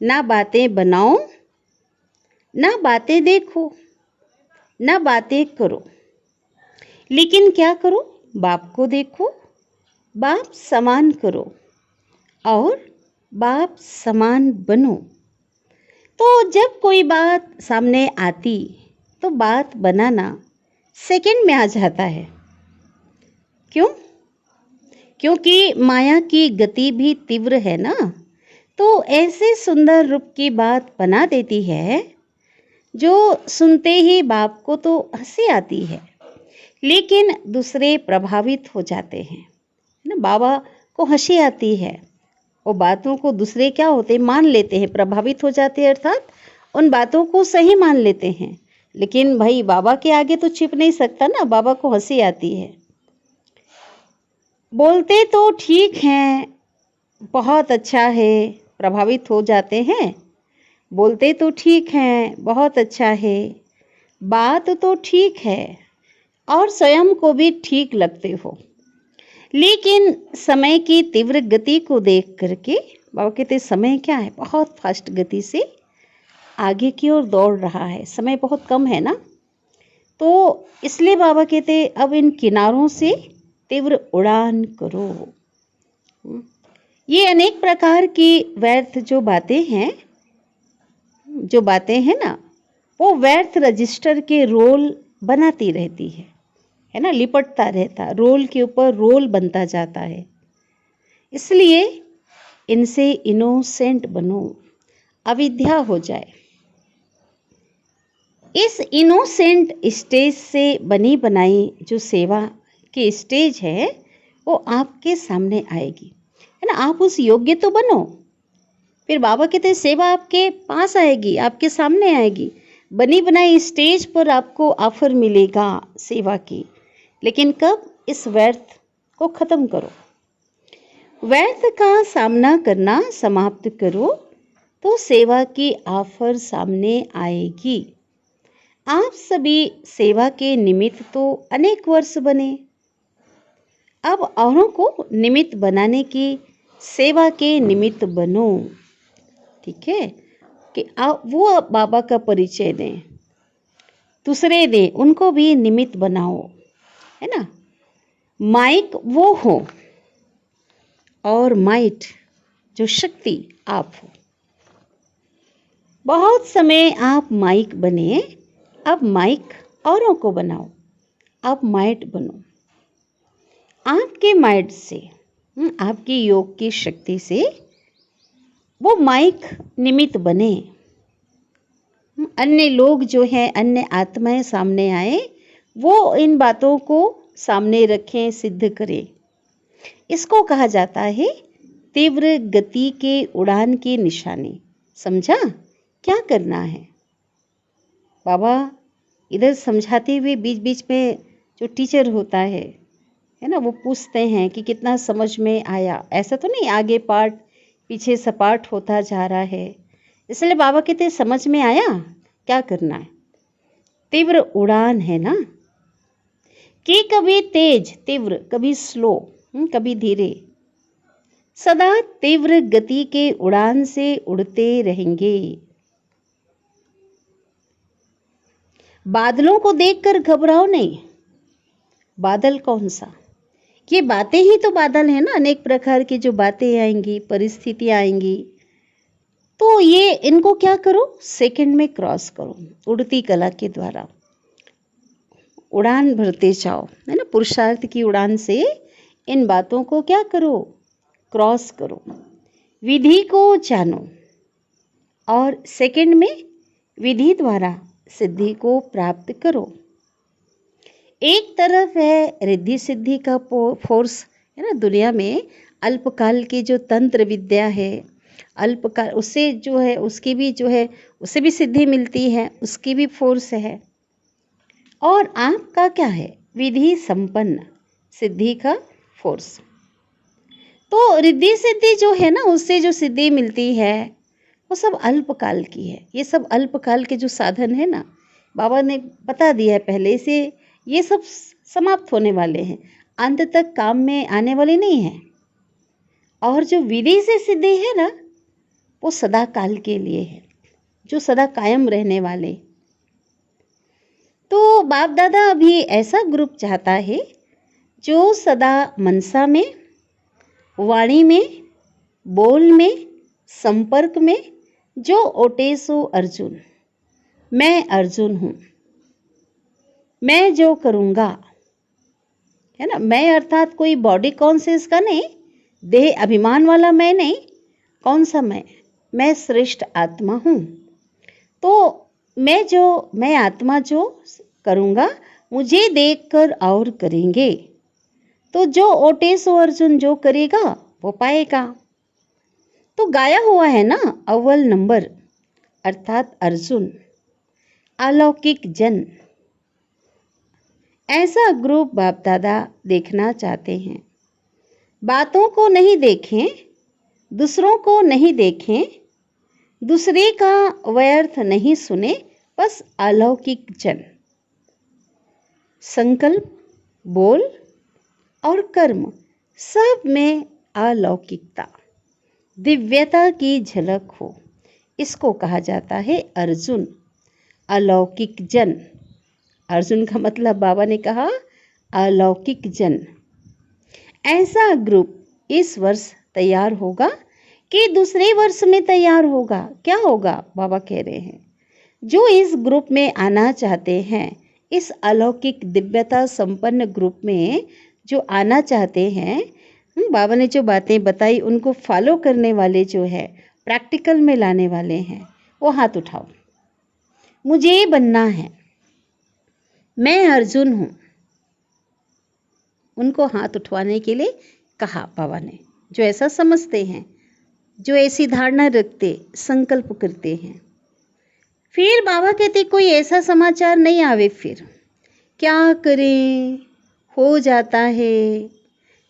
ना बातें बनाओ, ना बातें देखो, ना बातें करो। लेकिन क्या करो? बाप को देखो, बाप समान करो और बाप समान बनो। तो जब कोई बात सामने आती तो बात बनाना सेकंड में आ जाता है। क्यों? क्योंकि माया की गति भी तीव्र है ना, तो ऐसे सुंदर रूप की बात बना देती है जो सुनते ही बाप को तो हंसी आती है, लेकिन दूसरे प्रभावित हो जाते हैं, है ना। बाबा को हंसी आती है, वो बातों को दूसरे क्या होते मान लेते हैं, प्रभावित हो जाते हैं, अर्थात उन बातों को सही मान लेते हैं। लेकिन भाई बाबा के आगे तो छिप नहीं सकता ना, बाबा को हंसी आती है। बोलते तो ठीक हैं, बहुत अच्छा है, प्रभावित हो जाते हैं। बोलते तो ठीक हैं, बहुत अच्छा है, बात तो ठीक है और स्वयं को भी ठीक लगते हो, लेकिन समय की तीव्र गति को देख करके बाबा कहते समय क्या है, बहुत फास्ट गति से आगे की ओर दौड़ रहा है, समय बहुत कम है ना। तो इसलिए बाबा कहते अब इन किनारों से तीव्र उड़ान करो। ये अनेक प्रकार की व्यर्थ जो बातें हैं ना, वो व्यर्थ रजिस्टर के रोल बनाती रहती है ना, लिपटता रहता, रोल के ऊपर रोल बनता जाता है। इसलिए इनसे इनोसेंट बनो, अविद्या हो जाए। इस इनोसेंट स्टेज से बनी बनाई जो सेवा की स्टेज है वो आपके सामने आएगी, है ना। आप उस योग्य तो बनो, फिर बाबा कहते सेवा आपके पास आएगी, आपके सामने आएगी। बनी बनाई स्टेज पर आपको ऑफर मिलेगा सेवा की, लेकिन कब? इस व्यर्थ को ख़त्म करो, व्यर्थ का सामना करना समाप्त करो, तो सेवा की ऑफर सामने आएगी। आप सभी सेवा के निमित्त तो अनेक वर्ष बने, अब औरों को निमित्त बनाने की सेवा के निमित्त बनो। ठीक है कि आप वो बाबा का परिचय दें, दूसरे दें, उनको भी निमित्त बनाओ, है ना। माइक वो हो और माइट जो शक्ति आप हो। बहुत समय आप माइक बने, अब माइक औरों को बनाओ, आप माइट बनो। आपके माइट से, आपकी योग की शक्ति से वो माइक निमित्त बने, अन्य लोग जो हैं, अन्य आत्माएं सामने आए, वो इन बातों को सामने रखें, सिद्ध करें। इसको कहा जाता है तीव्र गति के उड़ान की निशानी। समझा क्या करना है? बाबा इधर समझाते हुए बीच बीच में जो टीचर होता है ना, वो पूछते हैं कि कितना समझ में आया। ऐसा तो नहीं आगे पाठ पीछे सपाट होता जा रहा है। इसलिए बाबा कहते समझ में आया, क्या करना है? तीव्र उड़ान है ना, कि कभी तेज तीव्र, कभी स्लो, कभी धीरे, सदा तीव्र गति के उड़ान से उड़ते रहेंगे। बादलों को देखकर घबराओ नहीं। बादल कौन सा? ये बातें ही तो बादल है ना, अनेक प्रकार की जो बातें आएंगी, परिस्थितियां आएंगी, तो ये इनको क्या करो? सेकंड में क्रॉस करो, उड़ती कला के द्वारा उड़ान भरते जाओ, है ना। पुरुषार्थ की उड़ान से इन बातों को क्या करो? क्रॉस करो। विधि को जानो और सेकंड में विधि द्वारा सिद्धि को प्राप्त करो। एक तरफ है रिद्धि सिद्धि का फोर्स, है ना। दुनिया में अल्पकाल की जो तंत्र विद्या है, अल्पकाल उससे जो है, उसकी भी जो है, उससे भी सिद्धि मिलती है, उसकी भी फोर्स है। और आपका क्या है? विधि संपन्न सिद्धि का फोर्स। तो रिद्धि सिद्धि जो है ना, उससे जो सिद्धि मिलती है वो सब अल्पकाल की है। ये सब अल्पकाल के जो साधन है ना, बाबा ने बता दिया है पहले से, ये सब समाप्त होने वाले हैं, अंत तक काम में आने वाले नहीं हैं। और जो विधि से सिद्धि है ना, वो सदा काल के लिए है, जो सदा कायम रहने वाले। तो बाप दादा अभी ऐसा ग्रुप चाहता है जो सदा मनसा में, वाणी में, बोल में, संपर्क में जो ओटेसो अर्जुन, मैं अर्जुन हूँ, मैं जो करूँगा, है ना। मैं अर्थात कोई बॉडी कॉन्शियस का नहीं, देह अभिमान वाला मैं नहीं। कौन सा मैं श्रेष्ठ आत्मा हूँ। तो मैं आत्मा जो करूँगा, मुझे देखकर और करेंगे। तो जो ओटेसो अर्जुन जो करेगा वो पाएगा। तो गाया हुआ है ना, अव्वल नंबर अर्थात अर्जुन, अलौकिक जन। ऐसा ग्रुप बाप दादा देखना चाहते हैं। बातों को नहीं देखें, दूसरों को नहीं देखें, दूसरे का व्यर्थ नहीं सुने, बस अलौकिक जन। संकल्प, बोल और कर्म सब में अलौकिकता, दिव्यता की झलक हो, इसको कहा जाता है अर्जुन, अलौकिक जन। अर्जुन का मतलब बाबा ने कहा अलौकिक जन। ऐसा ग्रुप इस वर्ष तैयार होगा कि दूसरे वर्ष में तैयार होगा। क्या होगा? बाबा कह रहे हैं जो इस ग्रुप में आना चाहते हैं, इस अलौकिक दिव्यता संपन्न ग्रुप में जो आना चाहते हैं, बाबा ने जो बातें बताई उनको फॉलो करने वाले जो है, प्रैक्टिकल में लाने वाले हैं, वो हाथ उठाओ। मुझे ये बनना है, मैं अर्जुन हूँ। उनको हाथ उठवाने के लिए कहा बाबा ने, जो ऐसा समझते हैं, जो ऐसी धारणा रखते, संकल्प करते हैं। फिर बाबा कहते कोई ऐसा समाचार नहीं आवे, फिर क्या करें, हो जाता है,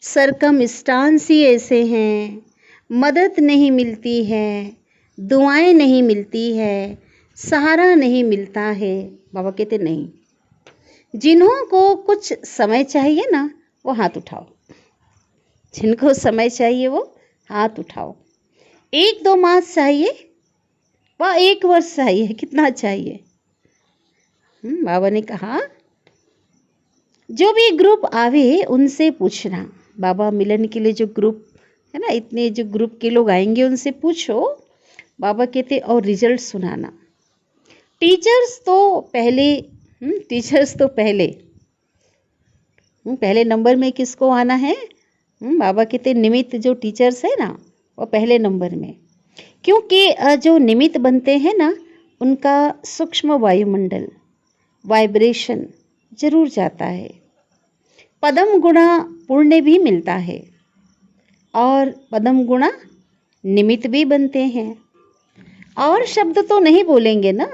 सरकमस्टांस ही ऐसे हैं, मदद नहीं मिलती है, दुआएं नहीं मिलती है, सहारा नहीं मिलता है। बाबा कहते नहीं, जिन्हों को कुछ समय चाहिए ना, वो हाथ उठाओ। जिनको समय चाहिए वो हाथ उठाओ। 1-2 मास चाहिए व 1 वर्ष चाहिए, कितना चाहिए? बाबा ने कहा जो भी ग्रुप आवे उनसे पूछना। बाबा मिलन के लिए जो ग्रुप है ना, इतने जो ग्रुप के लोग आएंगे उनसे पूछो। बाबा कहते और रिजल्ट सुनाना। टीचर्स तो पहले नंबर में किसको आना है? बाबा कहते निमित्त जो टीचर्स है ना, वो पहले नंबर में। क्योंकि जो निमित्त बनते हैं ना, उनका सूक्ष्म वायुमंडल, वाइब्रेशन जरूर जाता है। पदम गुणा पुण्य भी मिलता है और पदम गुणा निमित्त भी बनते हैं। और शब्द तो नहीं बोलेंगे ना।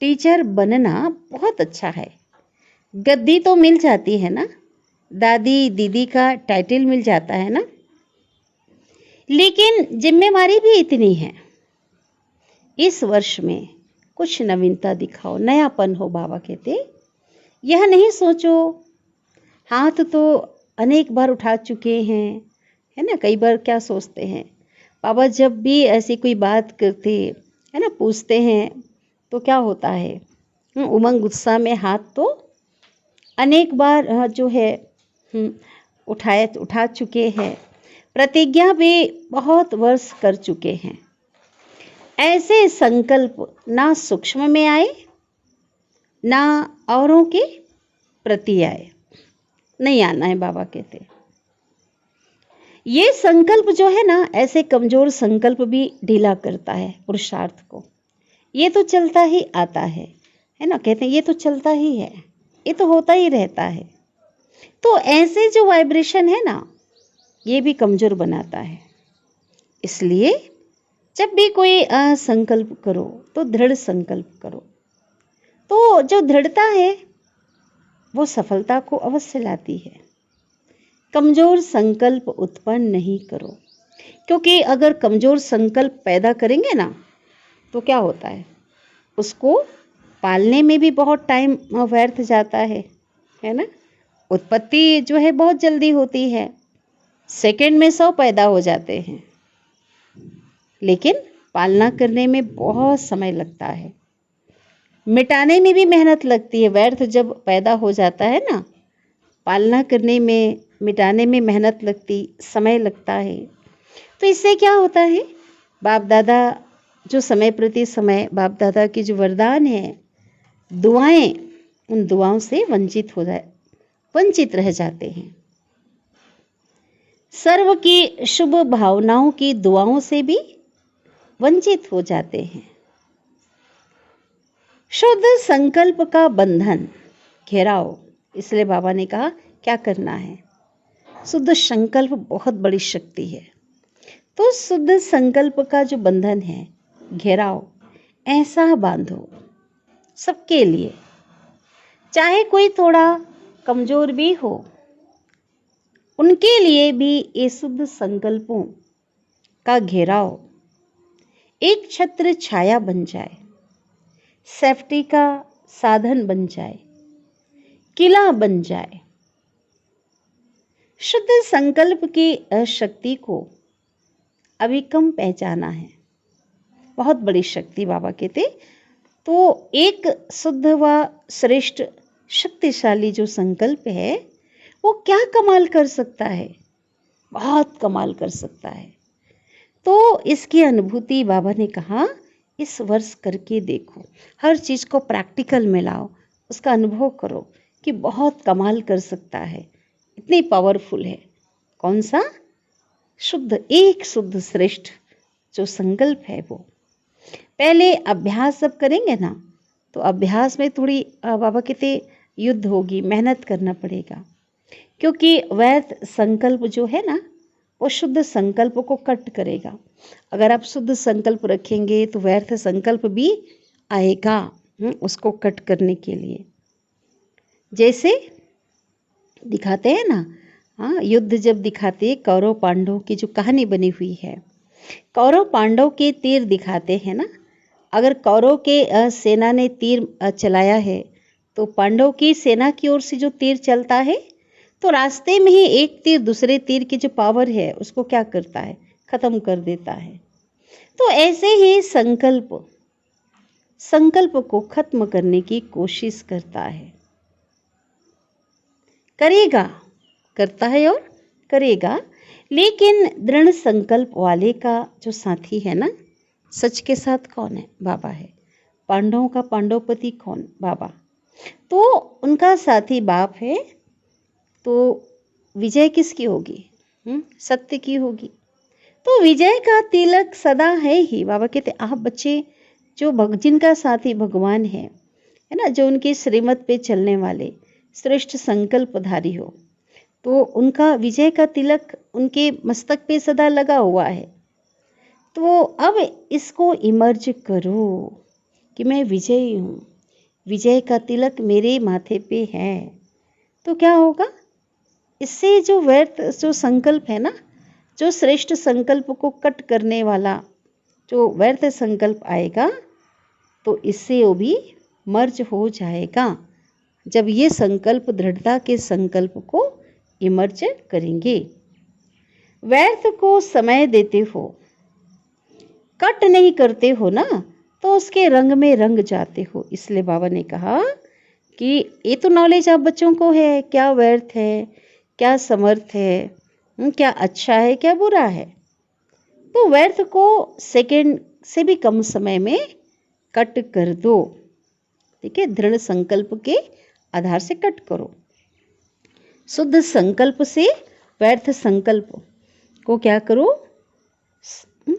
टीचर बनना बहुत अच्छा है। गद्दी तो मिल जाती है ना, दादी दीदी का टाइटल मिल जाता है ना, लेकिन जिम्मेवारी भी इतनी है। इस वर्ष में कुछ नवीनता दिखाओ, नयापन हो। बाबा कहते यह नहीं सोचो हाथ तो अनेक बार उठा चुके हैं, है ना। कई बार क्या सोचते हैं, बाबा जब भी ऐसी कोई बात करते है ना, पूछते हैं, तो क्या होता है, उमंग उत्साह में हाथ तो अनेक बार जो है उठा चुके हैं। प्रतिज्ञा भी बहुत वर्ष कर चुके हैं। ऐसे संकल्प ना सूक्ष्म में आए ना औरों के प्रति आए, नहीं आना है। बाबा कहते ये संकल्प जो है ना, ऐसे कमजोर संकल्प भी ढीला करता है पुरुषार्थ को। ये तो चलता ही आता है ना। कहते हैं ये तो चलता ही है, ये तो होता ही रहता है। तो ऐसे जो वाइब्रेशन है ना, ये भी कमजोर बनाता है। इसलिए जब भी कोई संकल्प करो तो दृढ़ संकल्प करो। तो जो दृढ़ता है वो सफलता को अवश्य लाती है। कमजोर संकल्प उत्पन्न नहीं करो, क्योंकि अगर कमजोर संकल्प पैदा करेंगे ना, तो क्या होता है, उसको पालने में भी बहुत टाइम व्यर्थ जाता है ना। उत्पत्ति जो है बहुत जल्दी होती है, सेकंड में 100 पैदा हो जाते हैं, लेकिन पालना करने में बहुत समय लगता है। मिटाने में भी मेहनत लगती है। व्यर्थ जब पैदा हो जाता है ना, पालना करने में, मिटाने में मेहनत लगती, समय लगता है। तो इससे क्या होता है, बाप दादा जो समय प्रति समय बाप दादा की जो वरदान है, दुआएं, उन दुआओं से वंचित रह जाते हैं। सर्व की शुभ भावनाओं की दुआओं से भी वंचित हो जाते हैं। शुद्ध संकल्प का बंधन घेराओ। इसलिए बाबा ने कहा क्या करना है, शुद्ध संकल्प बहुत बड़ी शक्ति है। तो शुद्ध संकल्प का जो बंधन है, घेराओ ऐसा बांधो सबके लिए, चाहे कोई थोड़ा कमजोर भी हो, उनके लिए भी ये शुद्ध संकल्पों का घेराव एक छत्र छाया बन जाए, सेफ्टी का साधन बन जाए, किला बन जाए। शुद्ध संकल्प की शक्ति को अभी कम पहचाना है। बहुत बड़ी शक्ति बाबा कहते। तो एक शुद्ध व श्रेष्ठ शक्तिशाली जो संकल्प है वो क्या कमाल कर सकता है, बहुत कमाल कर सकता है। तो इसकी अनुभूति बाबा ने कहा इस वर्ष करके देखो, हर चीज़ को प्रैक्टिकल में लाओ, उसका अनुभव करो कि बहुत कमाल कर सकता है, इतनी पावरफुल है। कौन सा? शुद्ध, एक शुद्ध श्रेष्ठ जो संकल्प है वो। पहले अभ्यास जब करेंगे ना, तो अभ्यास में थोड़ी बाबा कहते युद्ध होगी, मेहनत करना पड़ेगा, क्योंकि व्यर्थ संकल्प जो है ना वो शुद्ध संकल्प को कट करेगा। अगर आप शुद्ध संकल्प रखेंगे तो व्यर्थ संकल्प भी आएगा उसको कट करने के लिए। जैसे दिखाते हैं ना, हाँ, युद्ध जब दिखाते, कौरव पांडव की जो कहानी बनी हुई है, कौरव पांडव के तीर दिखाते हैं ना। अगर कौरव के सेना ने तीर चलाया है तो पांडव की सेना की ओर से जो तीर चलता है तो रास्ते में ही एक तीर दूसरे तीर की जो पावर है उसको क्या करता है, खत्म कर देता है। तो ऐसे ही संकल्प को खत्म करने की कोशिश करता है, करेगा, करता है और करेगा। लेकिन दृढ़ संकल्प वाले का जो साथी है ना, सच के साथ कौन है? बाबा है। पांडवों का पांडवपति कौन? बाबा। तो उनका साथी बाप है, तो विजय किसकी होगी? सत्य की होगी। तो विजय का तिलक सदा है ही। बाबा कहते आप बच्चे जो जिनका साथी भगवान है ना, जो उनकी श्रीमत पे चलने वाले श्रेष्ठ संकल्पधारी हो, तो उनका विजय का तिलक उनके मस्तक पे सदा लगा हुआ है। तो अब इसको इमर्ज करो कि मैं विजयी हूँ, विजय का तिलक मेरे माथे पे है। तो क्या होगा? इससे जो व्यर्थ जो संकल्प है ना, जो श्रेष्ठ संकल्प को कट करने वाला जो व्यर्थ संकल्प आएगा, तो इससे वो भी मर्ज हो जाएगा जब ये संकल्प दृढ़ता के संकल्प को इमर्ज करेंगे। व्यर्थ को समय देते हो, कट नहीं करते हो ना, तो उसके रंग में रंग जाते हो। इसलिए बाबा ने कहा कि ये तो नॉलेज आप बच्चों को है, क्या व्यर्थ है, क्या समर्थ है, क्या अच्छा है, क्या बुरा है। तो व्यर्थ को सेकंड से भी कम समय में कट कर दो। ठीक है, दृढ़ संकल्प के आधार से कट करो। शुद्ध संकल्प से व्यर्थ संकल्प को क्या करो?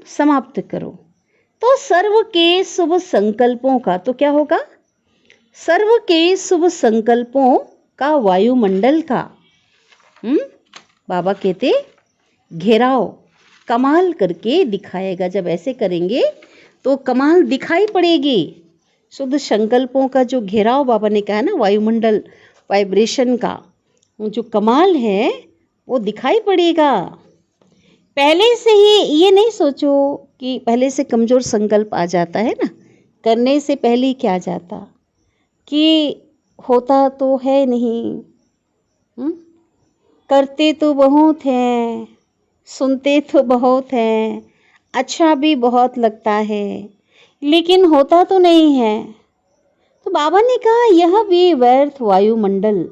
समाप्त करो। तो सर्व के शुभ संकल्पों का तो क्या होगा? सर्व के शुभ संकल्पों का वायुमंडल का बाबा कहते घेराव कमाल करके दिखाएगा। जब ऐसे करेंगे तो कमाल दिखाई पड़ेगी। शुद्ध संकल्पों का जो घेराव बाबा ने कहा ना, वायुमंडल वाइब्रेशन का जो कमाल है वो दिखाई पड़ेगा। पहले से ही ये नहीं सोचो कि पहले से कमज़ोर संकल्प आ जाता है ना, करने से पहले ही क्या जाता कि होता तो है नहीं, करते तो बहुत हैं, सुनते तो बहुत हैं, अच्छा भी बहुत लगता है, लेकिन होता तो नहीं है। तो बाबा ने कहा यह भी व्यर्थ वायुमंडल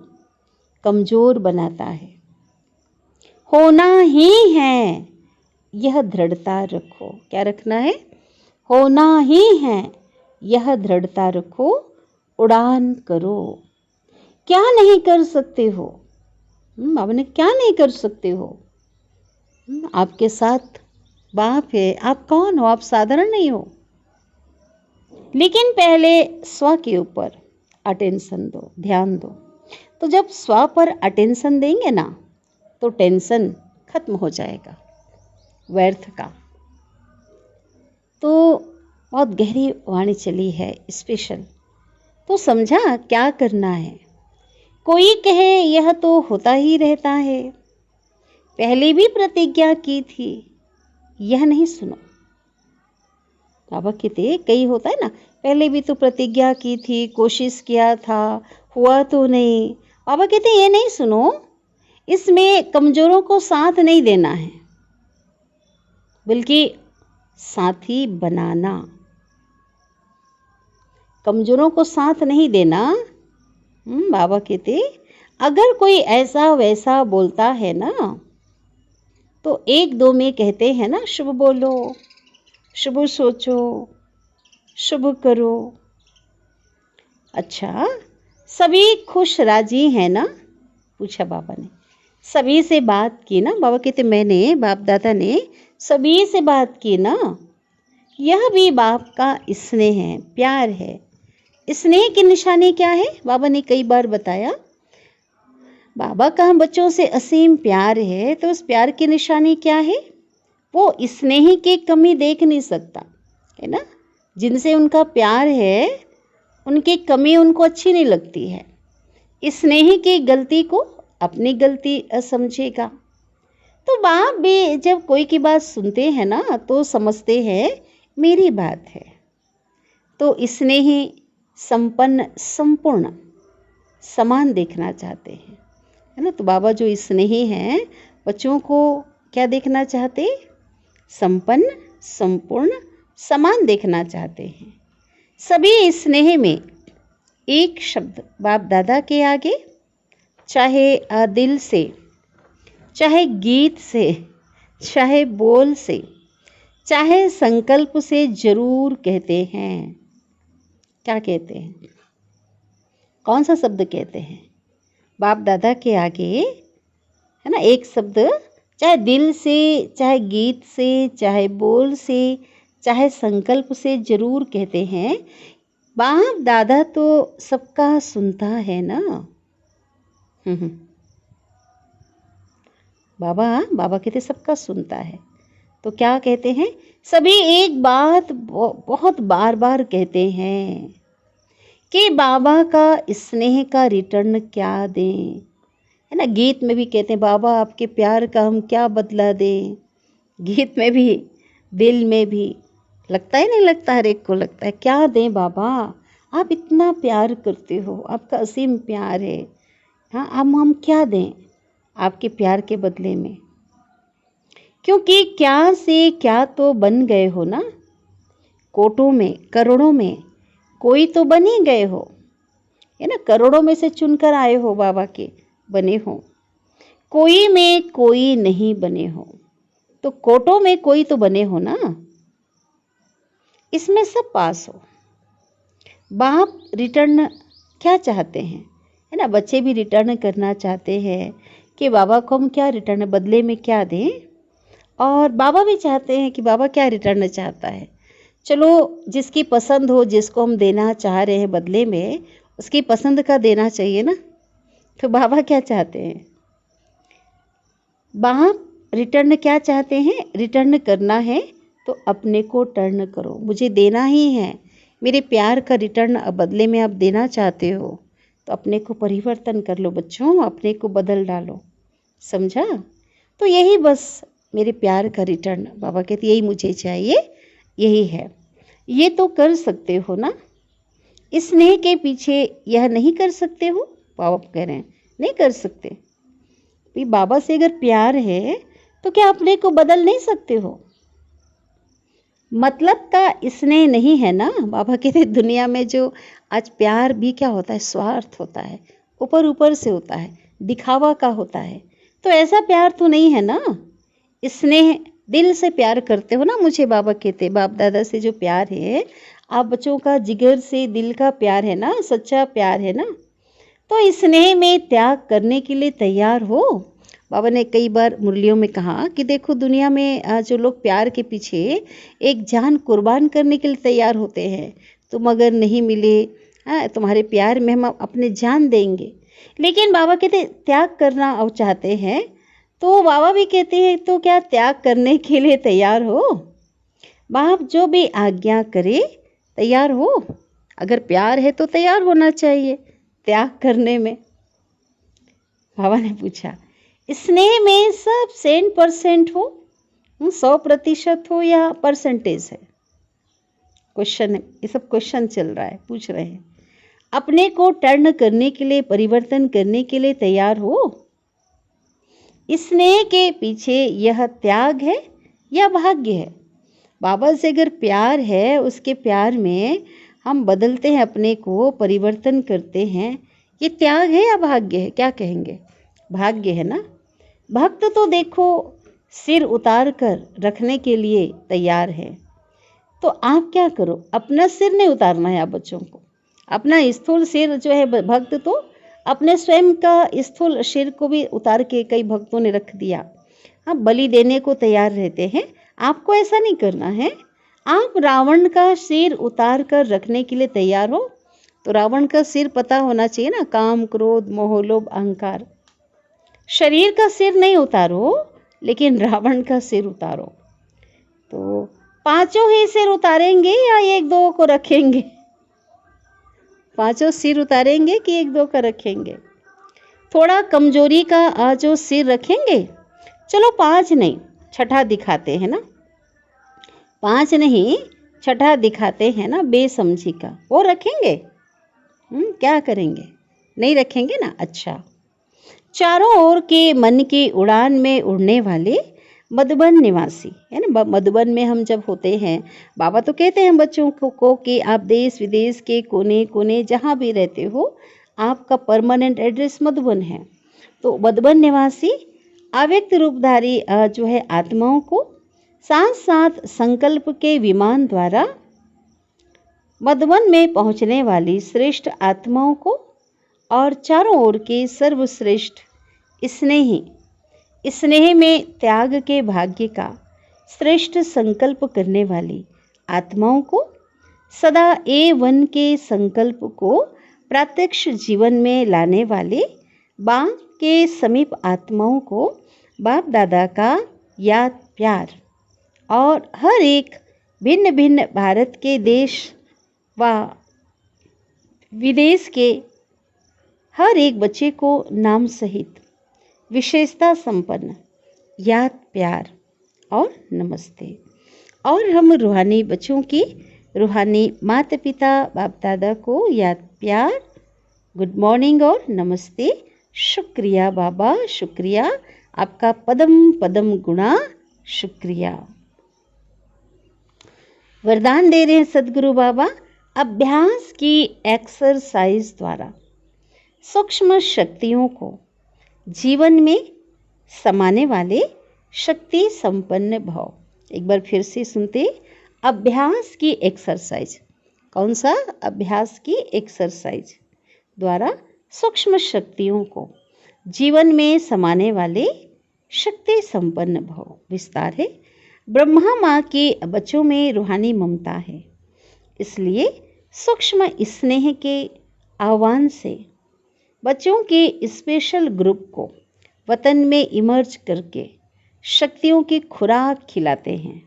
कमज़ोर बनाता है। होना ही है, यह दृढ़ता रखो। क्या रखना है? होना ही है, यह दृढ़ता रखो, उड़ान करो। क्या नहीं कर सकते हो? बाबा ने क्या नहीं कर सकते हो? आपके साथ बाप है, आप कौन हो? आप साधारण नहीं हो। लेकिन पहले स्व के ऊपर अटेंशन दो, ध्यान दो। तो जब स्व पर अटेंशन देंगे ना, तो टेंशन खत्म हो जाएगा व्यर्थ का। तो बहुत गहरी वाणी चली है, स्पेशल। तो समझा क्या करना है। कोई कहे यह तो होता ही रहता है, पहले भी प्रतिज्ञा की थी, यह नहीं सुनो। बाबा कहते कई होता है ना, पहले भी तो प्रतिज्ञा की थी, कोशिश किया था, हुआ तो नहीं। बाबा कहते ये नहीं सुनो, इसमें कमजोरों को साथ नहीं देना है, बल्कि साथी बनाना। कमजोरों को साथ नहीं देना। बाबा कहते अगर कोई ऐसा वैसा बोलता है ना, तो एक दो में कहते हैं ना, शुभ बोलो, शुभ सोचो, शुभ करो। अच्छा, सभी खुश राजी हैं ना? पूछा बाबा ने। सभी से बात की ना? बाबा कहते मैंने, बाप दादा ने सभी से बात की ना। यह भी बाप का स्नेह है, प्यार है। स्नेह की निशानी क्या है? बाबा ने कई बार बताया। बाबा का हम बच्चों से असीम प्यार है, तो उस प्यार की निशानी क्या है? वो स्नेह की कमी देख नहीं सकता, है ना? जिनसे उनका प्यार है, उनकी कमी उनको अच्छी नहीं लगती है। स्नेह की गलती को अपनी गलती समझेगा। तो बाप भी जब कोई की बात सुनते हैं ना, तो समझते हैं मेरी बात है। तो स्नेह संपन्न, संपूर्ण, समान देखना चाहते हैं, है ना? तो बाबा जो स्नेही हैं, बच्चों को क्या देखना चाहते? संपन्न, संपूर्ण, समान देखना चाहते हैं। सभी स्नेह में एक शब्द बाप दादा के आगे, चाहे दिल से, चाहे गीत से, चाहे बोल से, चाहे संकल्प से जरूर कहते हैं। क्या कहते हैं? कौन सा शब्द कहते हैं? बाप दादा के आगे, है ना, एक शब्द, चाहे दिल से, चाहे गीत से, चाहे बोल से, चाहे संकल्प से जरूर कहते हैं। बाप दादा तो सबका सुनता है ना। बाबा कहते सबका सुनता है। तो क्या कहते हैं? सभी एक बात बहुत बार बार कहते हैं कि बाबा का स्नेह का रिटर्न क्या दें, है ना? गीत में भी कहते हैं बाबा आपके प्यार का हम क्या बदला दें। गीत में भी, दिल में भी, लगता है नहीं लगता? हर एक को लगता है क्या दें बाबा, आप इतना प्यार करते हो, आपका असीम प्यार है। हाँ, हम क्या दें आपके प्यार के बदले में? क्योंकि क्या से क्या तो बन गए हो ना। कोटों में, करोड़ों में कोई तो बन ही गए हो, है ना? करोड़ों में से चुनकर आए हो, बाबा के बने हो। कोई में कोई नहीं बने हो, तो कोटों में कोई तो बने हो ना। इसमें सब पास हो। बाप रिटर्न क्या चाहते हैं, है ना? बच्चे भी रिटर्न करना चाहते हैं कि बाबा को हम क्या रिटर्न बदले में क्या दें। और बाबा भी चाहते हैं कि बाबा क्या रिटर्न चाहता है। चलो, जिसकी पसंद हो, जिसको हम देना चाह रहे हैं बदले में, उसकी पसंद का देना चाहिए ना। तो बाबा क्या चाहते हैं? बाप रिटर्न क्या चाहते हैं? रिटर्न करना है तो अपने को टर्न करो। मुझे देना ही है, मेरे प्यार का रिटर्न बदले में आप देना चाहते हो, तो अपने को परिवर्तन कर लो बच्चों, अपने को बदल डालो। समझा? तो यही बस मेरे प्यार का रिटर्न, बाबा कहते यही मुझे चाहिए, यही है। ये तो कर सकते हो ना। स्नेह के पीछे यह नहीं कर सकते हो? बाबा कह रहे हैं नहीं कर सकते। भाई बाबा से अगर प्यार है तो क्या अपने को बदल नहीं सकते हो? मतलब का स्नेह नहीं है ना। बाबा कहते दुनिया में जो आज प्यार भी क्या होता है? स्वार्थ होता है, ऊपर ऊपर से होता है, दिखावा का होता है। तो ऐसा प्यार तो नहीं है ना। स्नेह दिल से प्यार करते हो ना। मुझे बाबा कहते बाप दादा से जो प्यार है, आप बच्चों का जिगर से दिल का प्यार है ना, सच्चा प्यार है ना। तो स्नेह में त्याग करने के लिए तैयार हो। बाबा ने कई बार मुरलियों में कहा कि देखो दुनिया में जो लोग प्यार के पीछे एक जान कुर्बान करने के लिए तैयार होते हैं, तुम अगर नहीं मिले, तुम्हारे प्यार में हम अपने जान देंगे। लेकिन बाबा कहते त्याग करना और चाहते हैं, तो बाबा भी कहते हैं तो क्या त्याग करने के लिए तैयार हो? बाप जो भी आज्ञा करे तैयार हो। अगर प्यार है तो तैयार होना चाहिए त्याग करने में। बाबा ने पूछा स्नेह में सब 100% हो, 100% हो या परसेंटेज है? क्वेश्चन, ये सब क्वेश्चन चल रहा है, पूछ रहे हैं। अपने को टर्न करने के लिए, परिवर्तन करने के लिए तैयार हो। स्नेह के पीछे यह त्याग है या भाग्य है? बाबा से अगर प्यार है, उसके प्यार में हम बदलते हैं, अपने को परिवर्तन करते हैं, ये त्याग है या भाग्य है? क्या कहेंगे? भाग्य है ना। भक्त तो देखो सिर उतार कर रखने के लिए तैयार है, तो आप क्या करो, अपना सिर नहीं उतारना है आप बच्चों को, अपना स्थूल सिर जो है, भक्त तो अपने स्वयं का स्थूल सिर को भी उतार के कई भक्तों ने रख दिया, आप बलि देने को तैयार रहते हैं। आपको ऐसा नहीं करना है। आप रावण का सिर उतार कर रखने के लिए तैयार हो, तो रावण का सिर पता होना चाहिए ना, काम क्रोध मोह लोभ अहंकार। शरीर का सिर नहीं उतारो, लेकिन रावण का सिर उतारो। तो पांचों ही सिर उतारेंगे या एक दो को रखेंगे? पांचों सिर उतारेंगे कि एक दो का रखेंगे? थोड़ा कमजोरी का जो सिर रखेंगे, चलो 5 नहीं, छठा दिखाते हैं ना, 5 नहीं छठा दिखाते हैं ना, बेसमझी का वो रखेंगे? क्या करेंगे? नहीं रखेंगे ना। अच्छा, चारों ओर के मन की उड़ान में उड़ने वाले मधुबन निवासी है ना। मधुबन में हम जब होते हैं, बाबा तो कहते हैं बच्चों को कि आप देश विदेश के कोने कोने जहाँ भी रहते हो, आपका परमानेंट एड्रेस मधुबन है। तो मधुबन निवासी अव्यक्त रूपधारी जो है आत्माओं को साथ साथ संकल्प के विमान द्वारा मधुबन में पहुँचने वाली श्रेष्ठ आत्माओं को और चारों ओर के सर्वश्रेष्ठ स्नेह में त्याग के भाग्य का श्रेष्ठ संकल्प करने वाली आत्माओं को, सदा A1 के संकल्प को प्रत्यक्ष जीवन में लाने वाले बाप के समीप आत्माओं को बाप दादा का याद प्यार, और हर एक भिन्न भिन्न भारत के देश व विदेश के हर एक बच्चे को नाम सहित विशेषता संपन्न याद प्यार और नमस्ते। और हम रूहानी बच्चों की, रूहानी माता पिता बाप दादा को याद प्यार, गुड मॉर्निंग और नमस्ते। शुक्रिया बाबा, शुक्रिया आपका पदम पदम गुणा, शुक्रिया। वरदान दे रहे हैं सदगुरु बाबा, अभ्यास की एक्सरसाइज द्वारा सूक्ष्म शक्तियों को जीवन में समाने वाले शक्ति संपन्न भाव। एक बार फिर से सुनते, अभ्यास की एक्सरसाइज। कौन सा अभ्यास की एक्सरसाइज? द्वारा सूक्ष्म शक्तियों को जीवन में समाने वाले शक्ति संपन्न भाव। विस्तार है, ब्रह्मा माँ के बच्चों में रूहानी ममता है, इसलिए सूक्ष्म स्नेह के आह्वान से बच्चों के स्पेशल ग्रुप को वतन में इमर्ज करके शक्तियों की खुराक खिलाते हैं।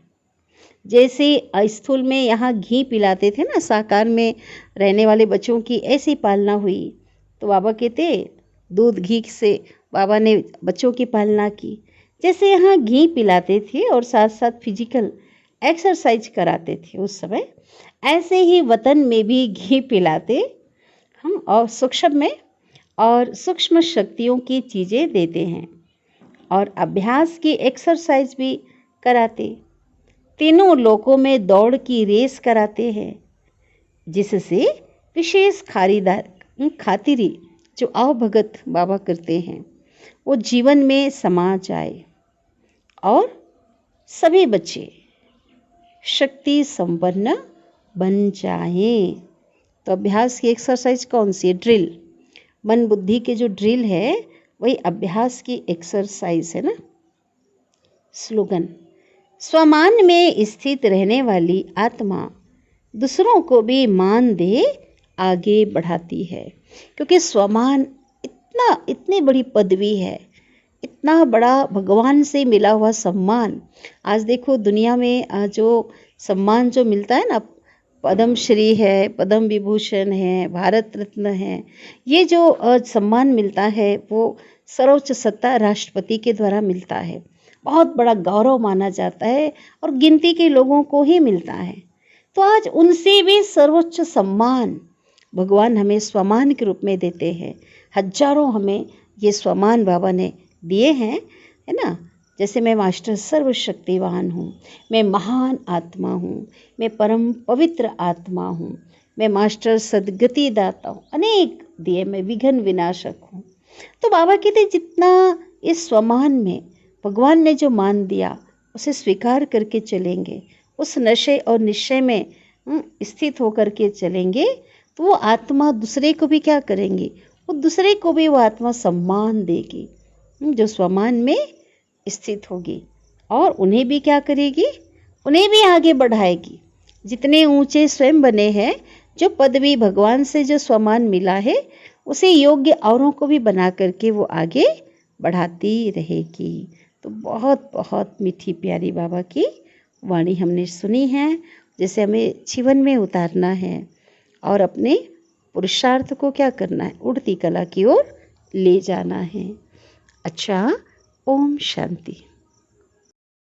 जैसे स्थूल में यहाँ घी पिलाते थे ना, साकार में रहने वाले बच्चों की ऐसी पालना हुई, तो बाबा कहते दूध घी से बाबा ने बच्चों की पालना की। जैसे यहाँ घी पिलाते थे और साथ साथ फिजिकल एक्सरसाइज कराते थे उस समय, ऐसे ही वतन में भी घी पिलाते हम और सूक्ष्म में और सूक्ष्म शक्तियों की चीज़ें देते हैं और अभ्यास की एक्सरसाइज भी कराते। तीनों लोकों में दौड़ की रेस कराते हैं, जिससे विशेष खातिरी जो आवभगत बाबा करते हैं वो जीवन में समा जाए और सभी बच्चे शक्ति संपन्न बन जाएं। तो अभ्यास की एक्सरसाइज कौन सी है? ड्रिल, मन बुद्धि के जो ड्रिल है वही अभ्यास की एक्सरसाइज है ना। स्लोगन, स्वमान में स्थित रहने वाली आत्मा दूसरों को भी मान दे आगे बढ़ाती है, क्योंकि स्वमान इतनी बड़ी पदवी है, इतना बड़ा भगवान से मिला हुआ सम्मान। आज देखो दुनिया में जो सम्मान जो मिलता है ना, पद्म श्री है, पद्म विभूषण है, भारत रत्न है, ये जो सम्मान मिलता है वो सर्वोच्च सत्ता राष्ट्रपति के द्वारा मिलता है। बहुत बड़ा गौरव माना जाता है और गिनती के लोगों को ही मिलता है। तो आज उनसे भी सर्वोच्च सम्मान भगवान हमें स्वमान के रूप में देते हैं। हजारों हमें ये स्वमान बाबा ने दिए हैं, है ना। जैसे मैं मास्टर सर्वशक्तिवान हूँ, मैं महान आत्मा हूँ, मैं परम पवित्र आत्मा हूँ, मैं मास्टर सद्गति दाता हूँ, अनेक दिए, मैं विघ्न विनाशक हूँ। तो बाबा कहते जितना इस स्वमान में भगवान ने जो मान दिया उसे स्वीकार करके चलेंगे, उस नशे और निश्चय में स्थित होकर के चलेंगे, तो वो आत्मा दूसरे को भी क्या करेंगी, वो दूसरे को भी वो आत्मा सम्मान देगी, जो स्वमान में स्थित होगी, और उन्हें भी क्या करेगी, उन्हें भी आगे बढ़ाएगी। जितने ऊंचे स्वयं बने हैं, जो पदवी भगवान से जो स्वमान मिला है, उसे योग्य औरों को भी बना करके वो आगे बढ़ाती रहेगी। तो बहुत बहुत मीठी प्यारी बाबा की वाणी हमने सुनी है, जैसे हमें जीवन में उतारना है और अपने पुरुषार्थ को क्या करना है, उड़ती कला की ओर ले जाना है। अच्छा, ओम शांति।